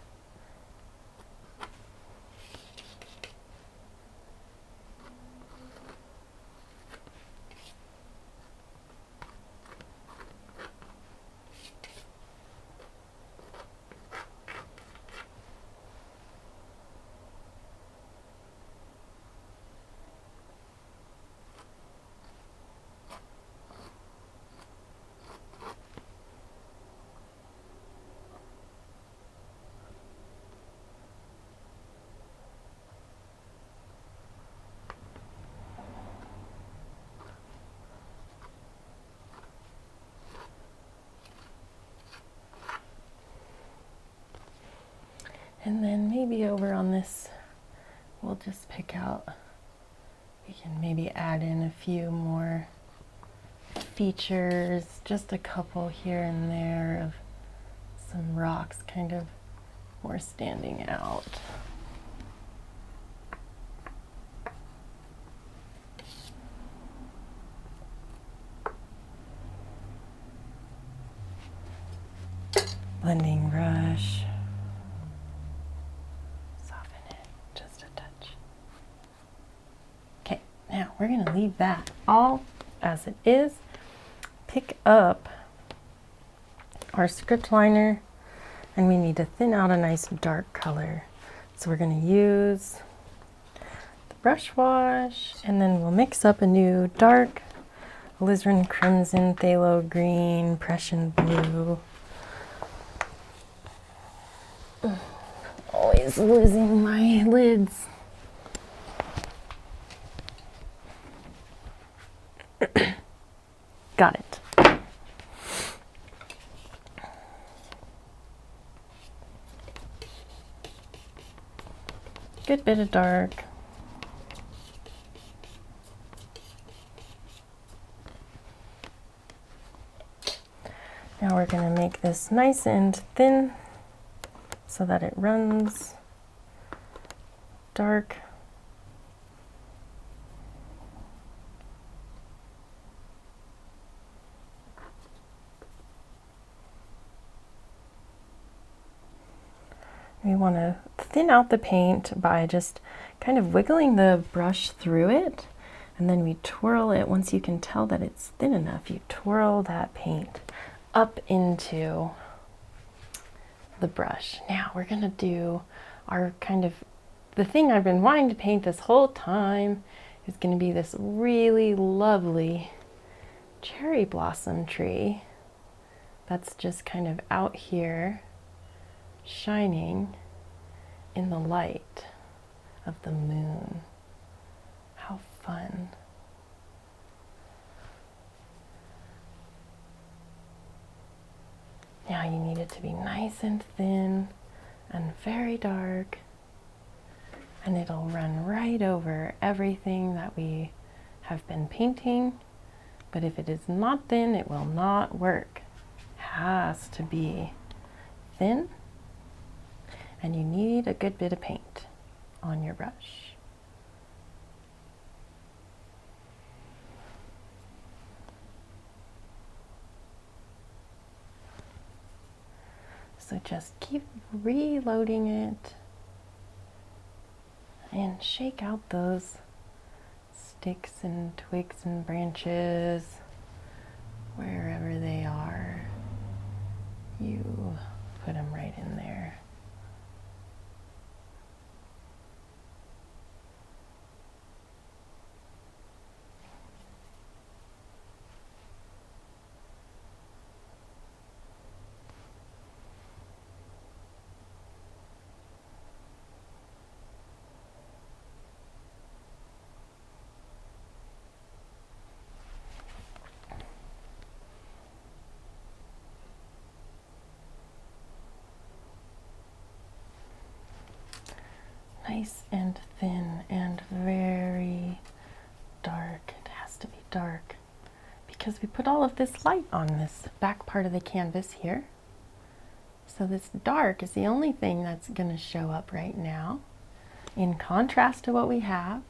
And then maybe over on this, we'll just pick out, we can maybe add in a few more features, just a couple here and there of some rocks kind of more standing out. Blending brush. Soften it just a touch. Okay, now we're going to leave that all as it is. Pick up our script liner, and we need to thin out a nice dark color. So we're going to use the brush wash, and then we'll mix up a new dark alizarin crimson, phthalo green, Prussian blue. Always losing my lids. Got it. Good bit of dark. Now we're going to make this nice and thin so that it runs dark. We want to thin out the paint by just kind of wiggling the brush through it, and then we twirl it. Once you can tell that it's thin enough, you twirl that paint up into the brush. Now we're going to do our kind of, the thing I've been wanting to paint this whole time is going to be this really lovely cherry blossom tree that's just kind of out here shining in the light of the moon. How fun. Now you need it to be nice and thin and very dark, and it'll run right over everything that we have been painting. But if it is not thin, it will not work. It has to be thin, and you need a good bit of paint on your brush. So just keep reloading it and shake out those sticks and twigs and branches wherever they are. You put them right in there. Nice and thin and very dark. It has to be dark because we put all of this light on this back part of the canvas here. So this dark is the only thing that's going to show up right now in contrast to what we have.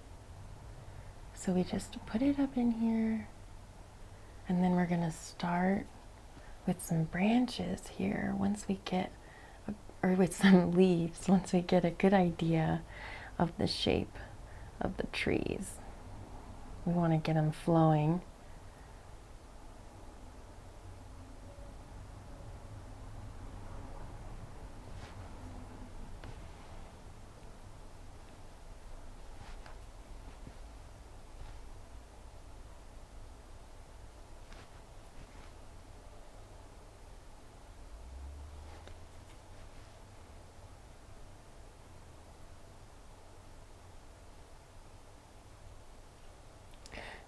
So we just put it up in here, and then we're going to start with some branches here once we get, or with some leaves, once we get a good idea of the shape of the trees. We want to get them flowing.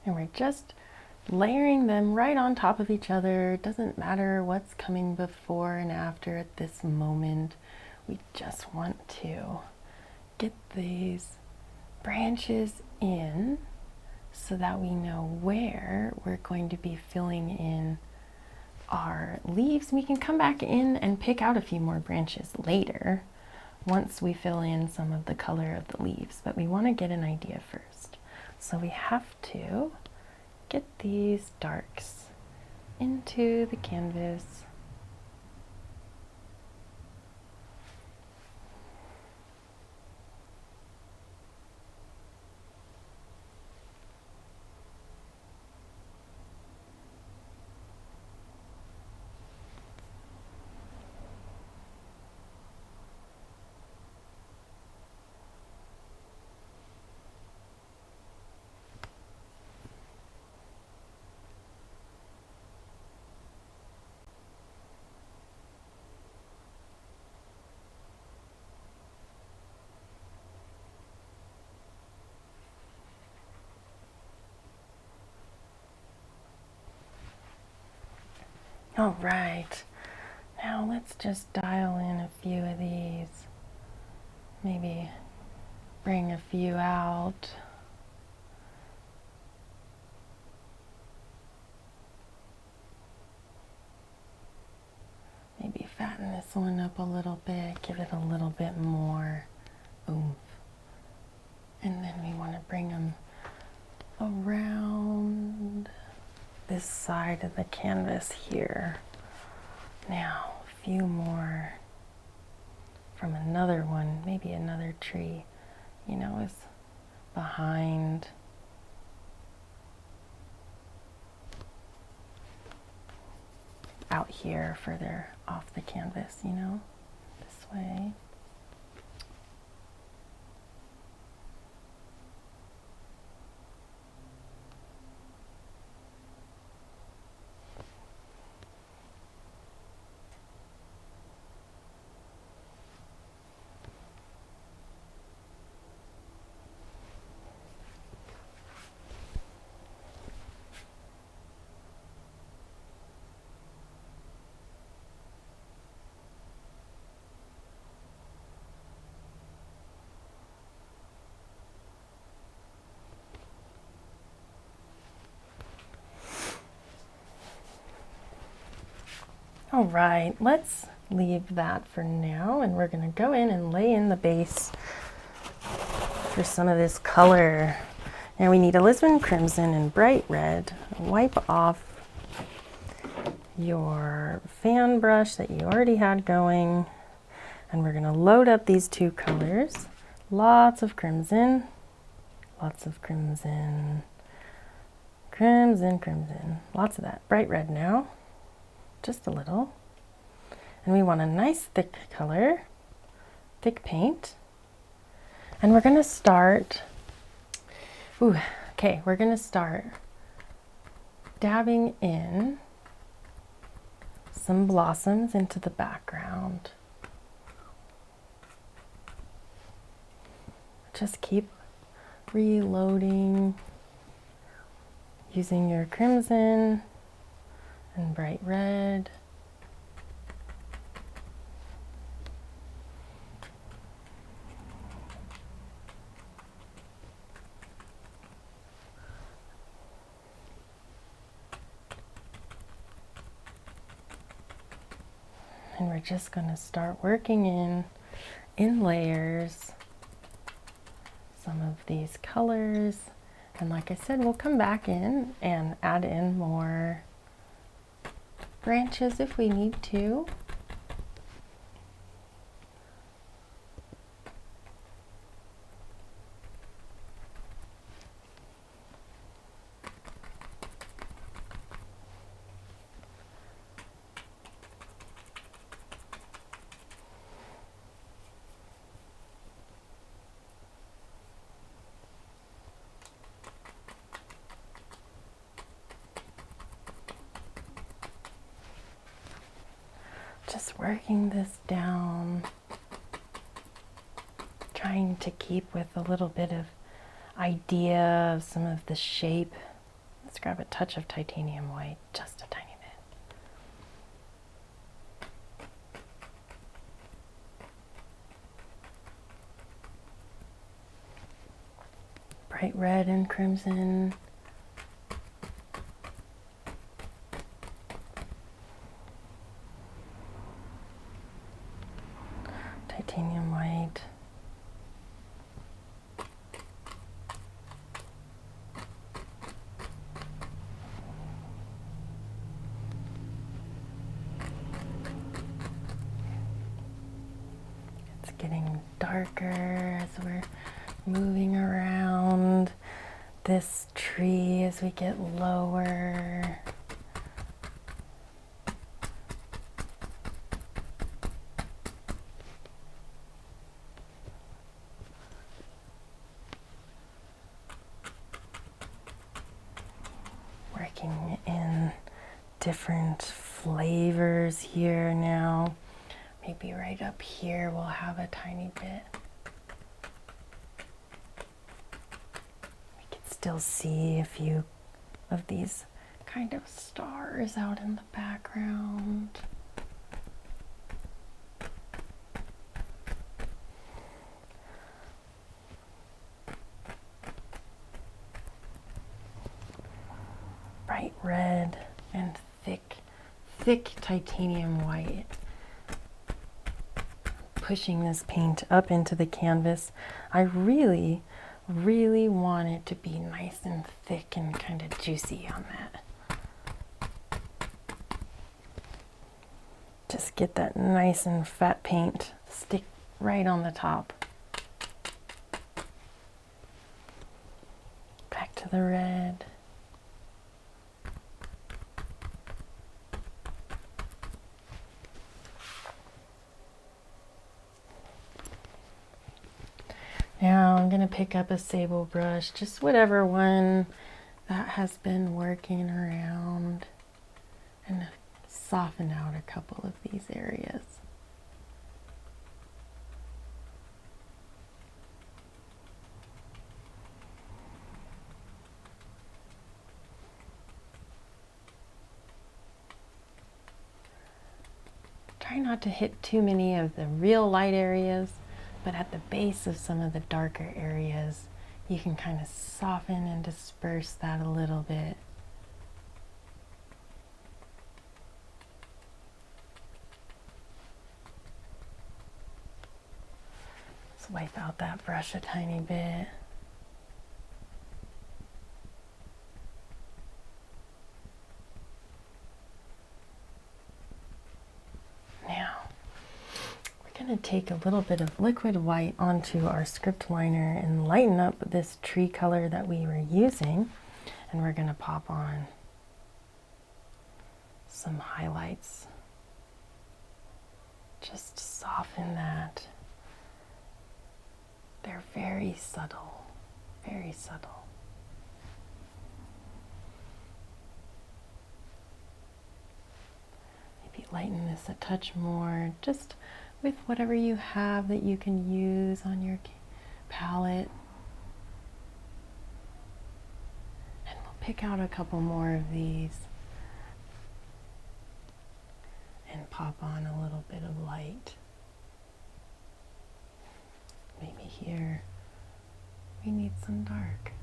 And we're just layering them right on top of each other. It doesn't matter what's coming before and after at this moment. we just want to get these branches in so that we know where we're going to be filling in our leaves. We can come back in and pick out a few more branches later once we fill in some of the color of the leaves, but we want to get an idea first. So we have to get these darks into the canvas. All right, now let's just dial in a few of these. Maybe bring a few out. Maybe fatten this one up a little bit, give it a little bit more oomph. And then we want to bring them around this side of the canvas here. Now, a few more from another one, maybe another tree, you know, is behind. Out here further off the canvas, you know, this way. All right, let's leave that for now, and we're going to go in and lay in the base for some of this color. Now we need alizarin crimson and bright red. Wipe off your fan brush that you already had going, and we're going to load up these two colors. Lots of crimson, lots of crimson, crimson, crimson, lots of that. Bright red now. Just a little. And we want a nice thick color, thick paint. And we're going to start, we're going to start dabbing in some blossoms into the background. Just keep reloading using your crimson and bright red. And we're just going to start working in layers some of these colors. And like I said, we'll come back in and add in more branches if we need to. Just working this down, trying to keep with a little bit of idea of some of the shape. Let's grab a touch of titanium white, just a tiny bit. bright red and crimson. Titanium white. It's getting darker as we're moving around this tree as we get lower. Working in different flavors here now. Maybe right up here we'll have a tiny bit. We can still see a few of these kind of stars out in the background. Bright red and thick titanium white. Pushing this paint up into the canvas. I really want it to be nice and thick and kind of juicy on that. Just get that nice and fat paint stick right on the top. Back to the red. Now I'm going to pick up a sable brush, just whatever one that has been working around, and soften out a couple of these areas. Try not to hit too many of the real light areas, but at the base of some of the darker areas, you can kind of soften and disperse that a little bit. Let's wipe out that brush a tiny bit. Going to take a little bit of liquid white onto our script liner and lighten up this tree color that we were using, and we're going to pop on some highlights. Just soften that. They're very subtle, very subtle. Maybe lighten this a touch more, just with whatever you have that you can use on your palette. And we'll pick out a couple more of these and pop on a little bit of light. Maybe here we need some dark.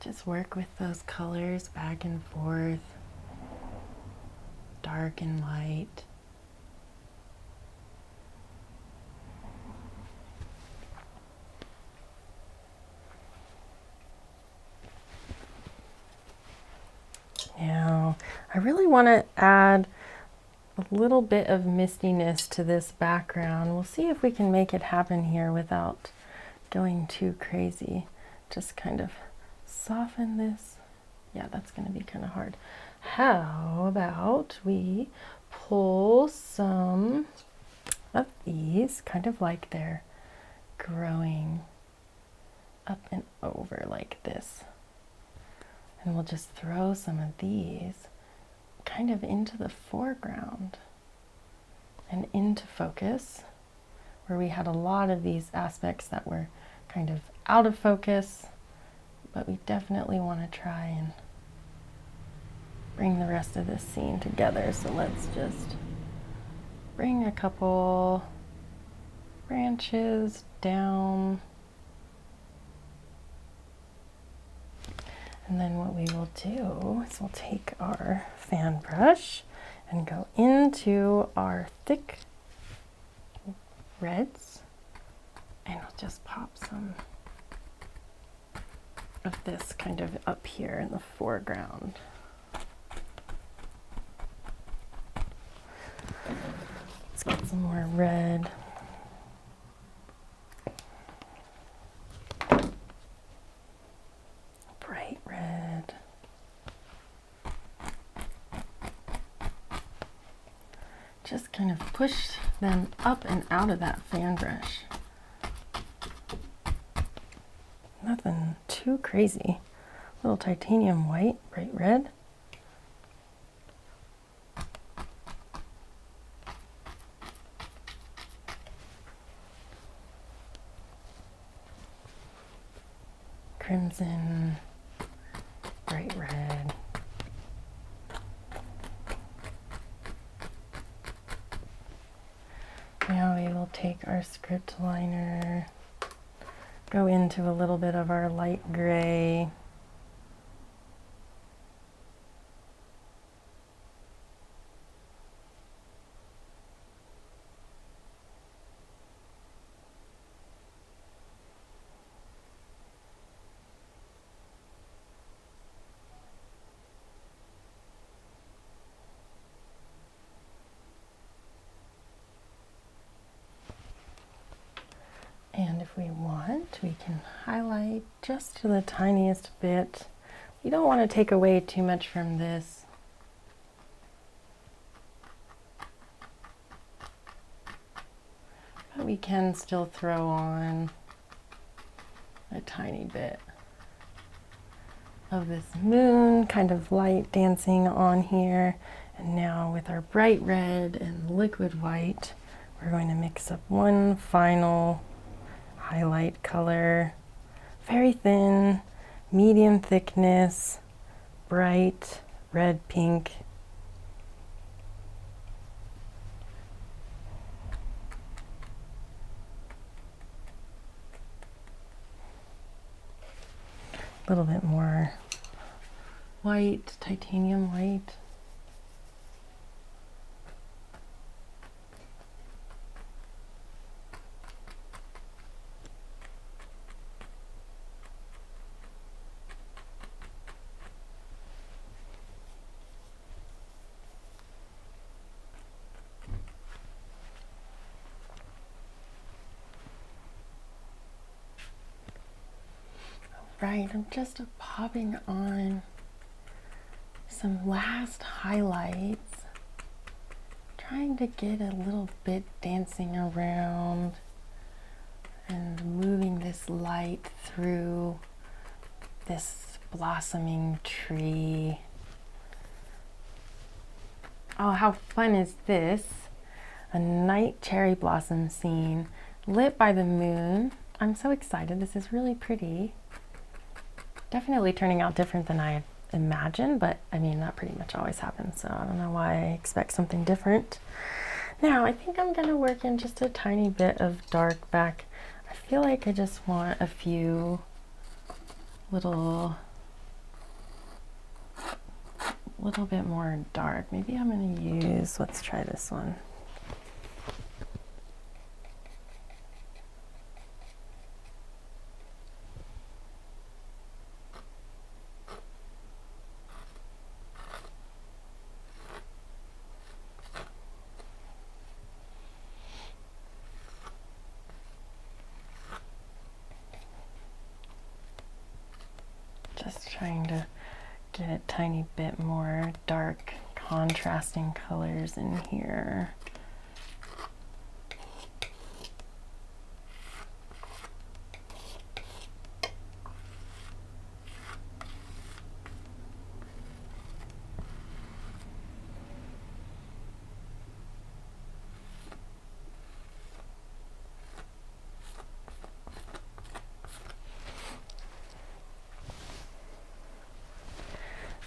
Just work with those colors back and forth, dark and light. Now, I really want to add a little bit of mistiness to this background. We'll see if we can make it happen here without going too crazy. Just kind of soften this. Yeah, that's going to be kind of hard. How about we pull some of these, kind of like they're growing up and over like this. And we'll just throw some of these kind of into the foreground and into focus, where we had a lot of these aspects that were kind of out of focus. But we definitely want to try and bring the rest of this scene together. So let's just bring a couple branches down. And then what we will do is we'll take our fan brush and go into our thick reds, and we'll just pop some of this kind of up here in the foreground. Let's get some more red. Bright red. Just kind of push them up and out of that fan brush. Nothing too crazy. Little titanium white, bright red. Crimson, bright red. Now we will take our script liner, go into a little bit of our light gray. And if we want, we can highlight just to the tiniest bit. We don't want to take away too much from this. But we can still throw on a tiny bit of this moon kind of light dancing on here. And now with our bright red and liquid white, we're going to mix up one final highlight color, very thin, medium thickness, bright red pink. A little bit more white, titanium white. Right, I'm just popping on some last highlights, trying to get a little bit dancing around and moving this light through this blossoming tree. Oh, how fun is this? A night cherry blossom scene lit by the moon. I'm so excited. This is really pretty. Definitely turning out different than I imagined, but I mean, that pretty much always happens, so I don't know why I expect something different. Now, I think I'm gonna work in just a tiny bit of dark back. I feel like I just want a few little bit more dark. Maybe I'm gonna use, let's try this one. Just trying to get a tiny bit more dark contrasting colors in here.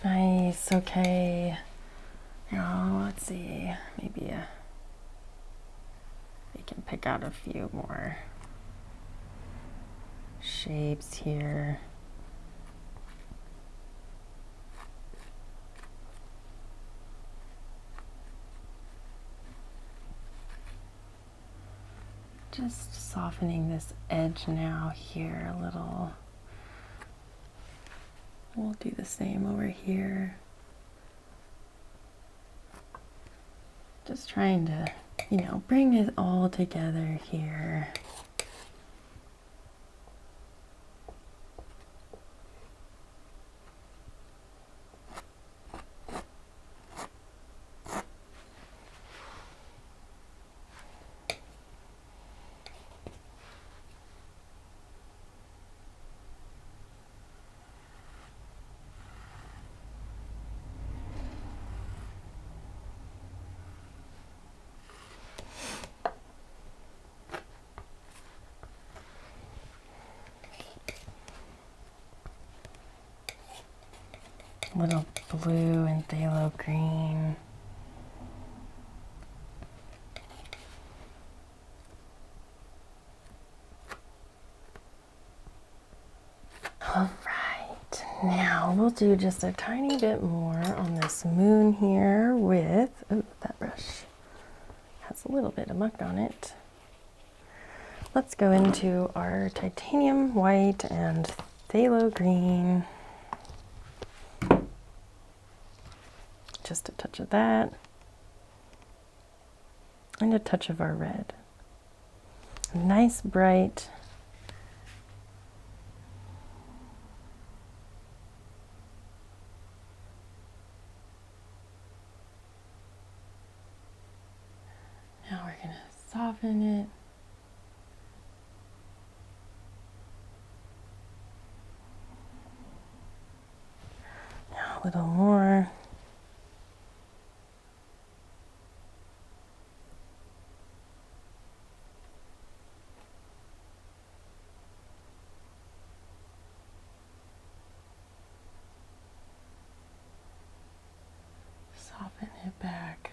I nice. Okay. Now, let's see. Maybe we can pick out a few more shapes here. Just softening this edge now here a little. We'll do the same over here. Just trying to, bring it all together here. Little blue and phthalo green. All right, now we'll do just a tiny bit more on this moon here with, oh, that brush has a little bit of muck on it. Let's go into our titanium white and phthalo green. Just a touch of that. And a touch of our red. Nice bright now we're going to soften it. Now a little more. Soften it back.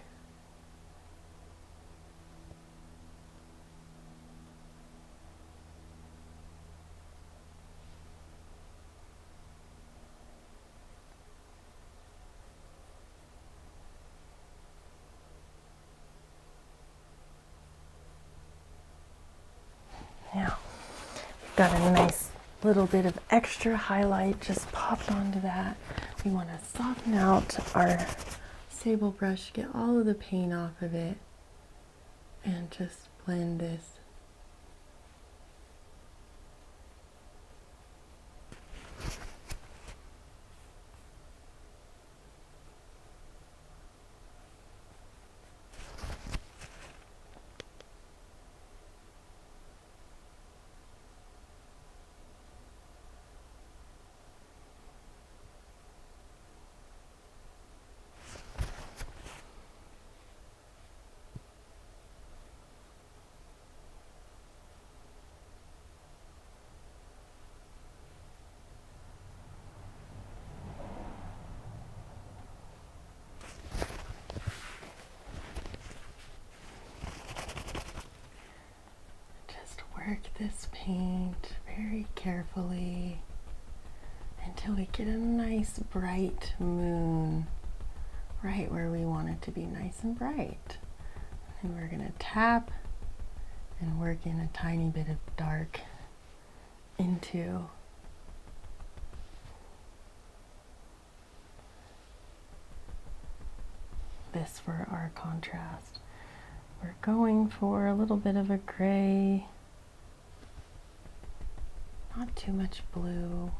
Now, we've got a nice little bit of extra highlight just popped onto that. We want to soften out our sable brush, get all of the paint off of it, and just blend this. Work this paint very carefully until we get a nice bright moon right where we want it to be, nice and bright. And we're going to tap and work in a tiny bit of dark into this for our contrast. We're going for a little bit of a gray. Not too much blue.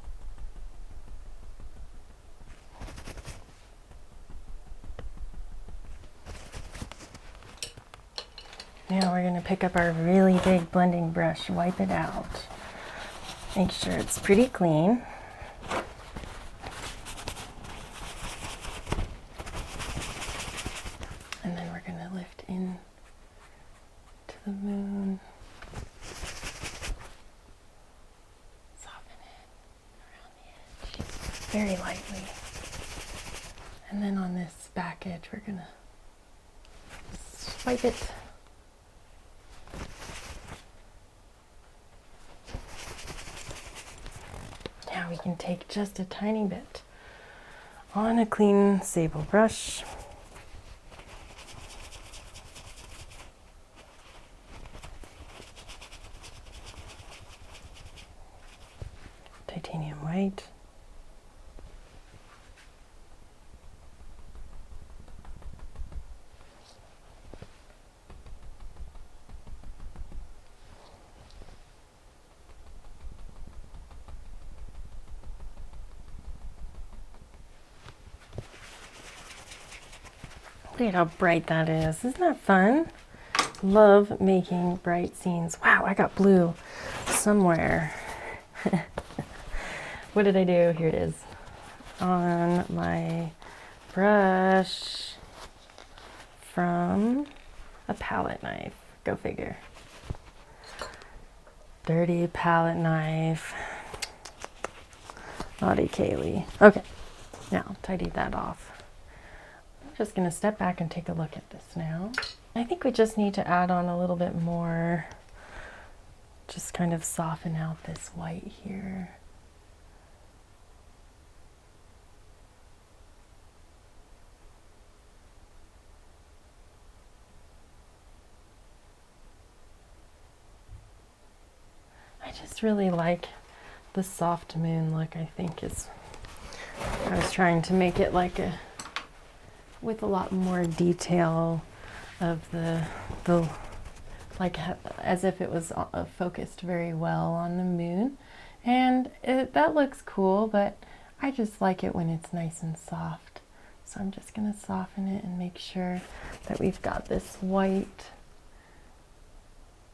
Now we're going to pick up our really big blending brush, wipe it out. Make sure it's pretty clean. And then we're going to lift in to the moon. Very lightly. And then on this back edge, we're gonna swipe it. Now we can take just a tiny bit on a clean sable brush. Titanium white. Look at how bright that is. Isn't that fun? Love making bright scenes. Wow, I got blue somewhere. What did I do? Here it is. On my brush from a palette knife. Go figure. Dirty palette knife. Naughty Kaylee. Okay, now tidy that off. I'm just going to step back and take a look at this now. I think we just need to add on a little bit more. Just kind of soften out this white here. I just really like the soft moon look. I think is, I was trying to make it like a, with a lot more detail of the like as if it was focused very well on the moon, and that looks cool, but I just like it when it's nice and soft. So I'm just going to soften it and make sure that we've got this white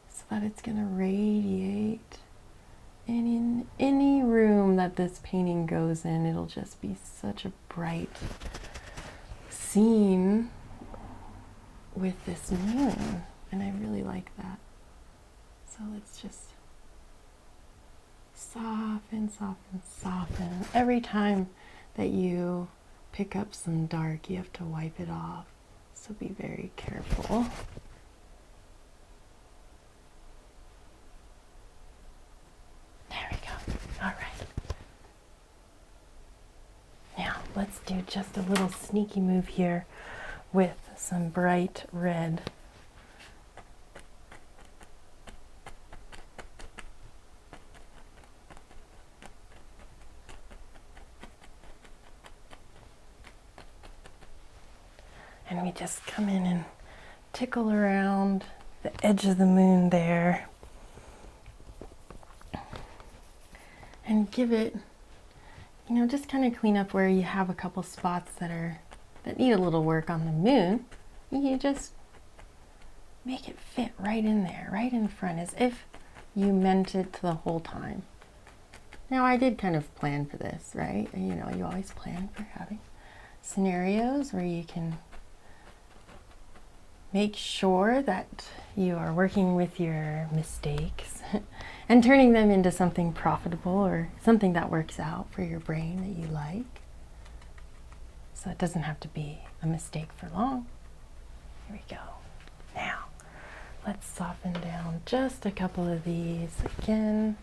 so that it's going to radiate. And in any room that this painting goes in, it'll just be such a bright scene with this moon. And I really like that. So let's just soften, soften, soften. Every time that you pick up some dark, you have to wipe it off. So be very careful. There we go. All right. Now let's do just a little sneaky move here with some bright red. And we just come in and tickle around the edge of the moon there. And give it, you know, just kind of clean up where you have a couple spots that need a little work on the moon. You just make it fit right in there, right in front, as if you meant it the whole time. Now I did kind of plan for this, right? You know, you always plan for having scenarios where you can make sure that you are working with your mistakes and turning them into something profitable or something that works out for your brain that you like. So it doesn't have to be a mistake for long. Here we go. Now, let's soften down just a couple of these again.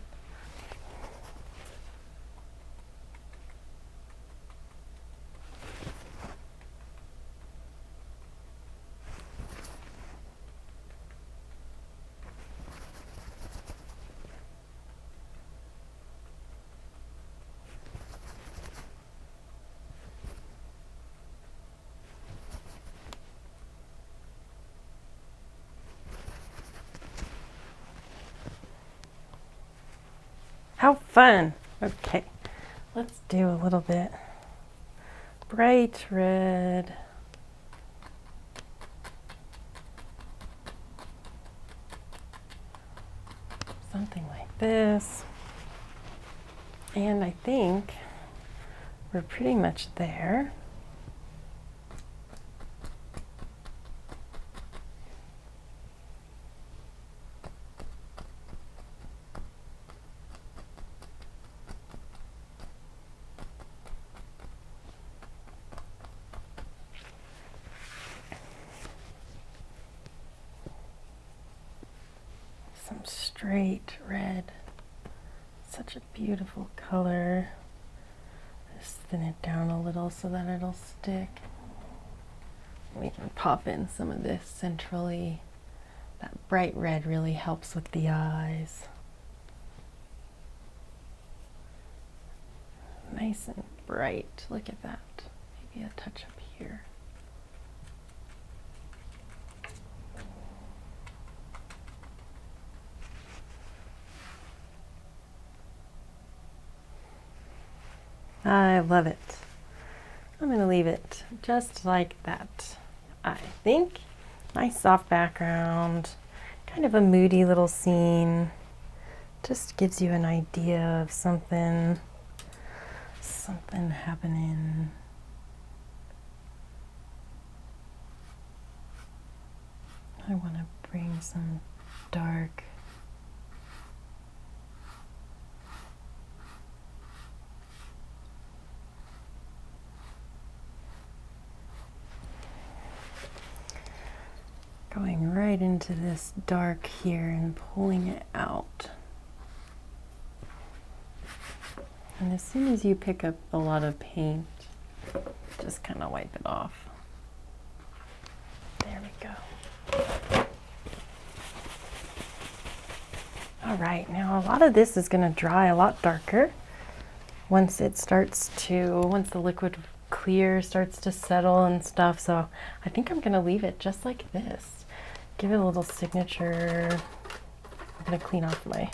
How fun! Okay, let's do a little bit bright red. Something like this. And I think we're pretty much there. straight red. Such a beautiful color. Just thin it down a little so that it'll stick. We can pop in some of this centrally. That bright red really helps with the eyes. Nice and bright. Look at that. Maybe a touch up here. I love it. I'm going to leave it just like that, I think. Nice soft background, kind of a moody little scene. Just gives you an idea of something happening. I want to bring some dark. Going right into this dark here and pulling it out. And as soon as you pick up a lot of paint, just kind of wipe it off. There we go. All right, now a lot of this is going to dry a lot darker once the liquid clear starts to settle and stuff. So I think I'm going to leave it just like this. Give it a little signature. I'm going to clean off my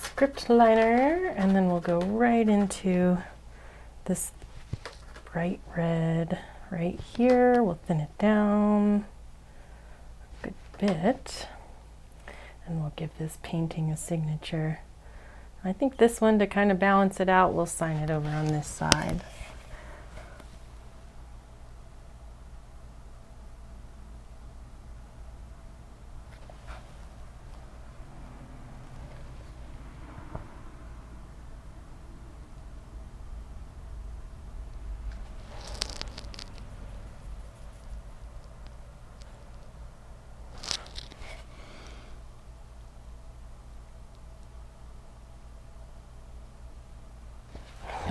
script liner, and then we'll go right into this bright red right here. We'll thin it down a good bit, and we'll give this painting a signature. I think this one, to kind of balance it out, we'll sign it over on this side.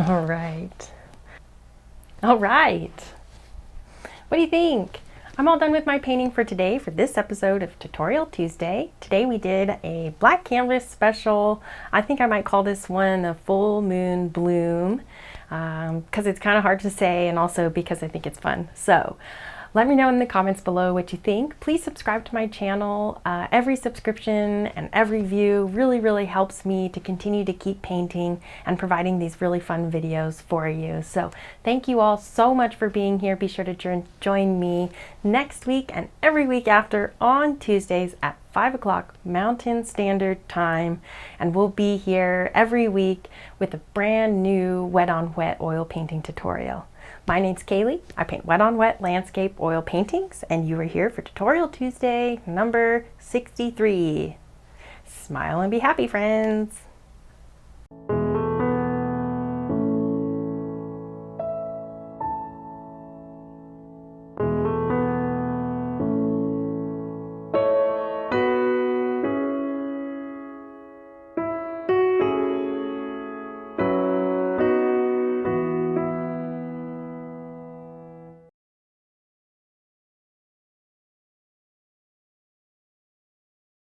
All right. All right. What do you think? I'm all done with my painting for today for this episode of Tutorial Tuesday. Today we did a black canvas special. I think I might call this one a full moon bloom because it's kind of hard to say, and also because I think it's fun. So let me know in the comments below what you think. Please subscribe to my channel. Every subscription and every view really helps me to continue to keep painting and providing these really fun videos for you. So thank you all so much for being here. Be sure to join me next week and every week after on Tuesdays at 5 o'clock Mountain Standard Time. And we'll be here every week with a brand new wet on wet oil painting tutorial. My name's Kaylee. I paint wet on wet landscape oil paintings, and you are here for Tutorial Tuesday number 63. Smile and be happy, friends.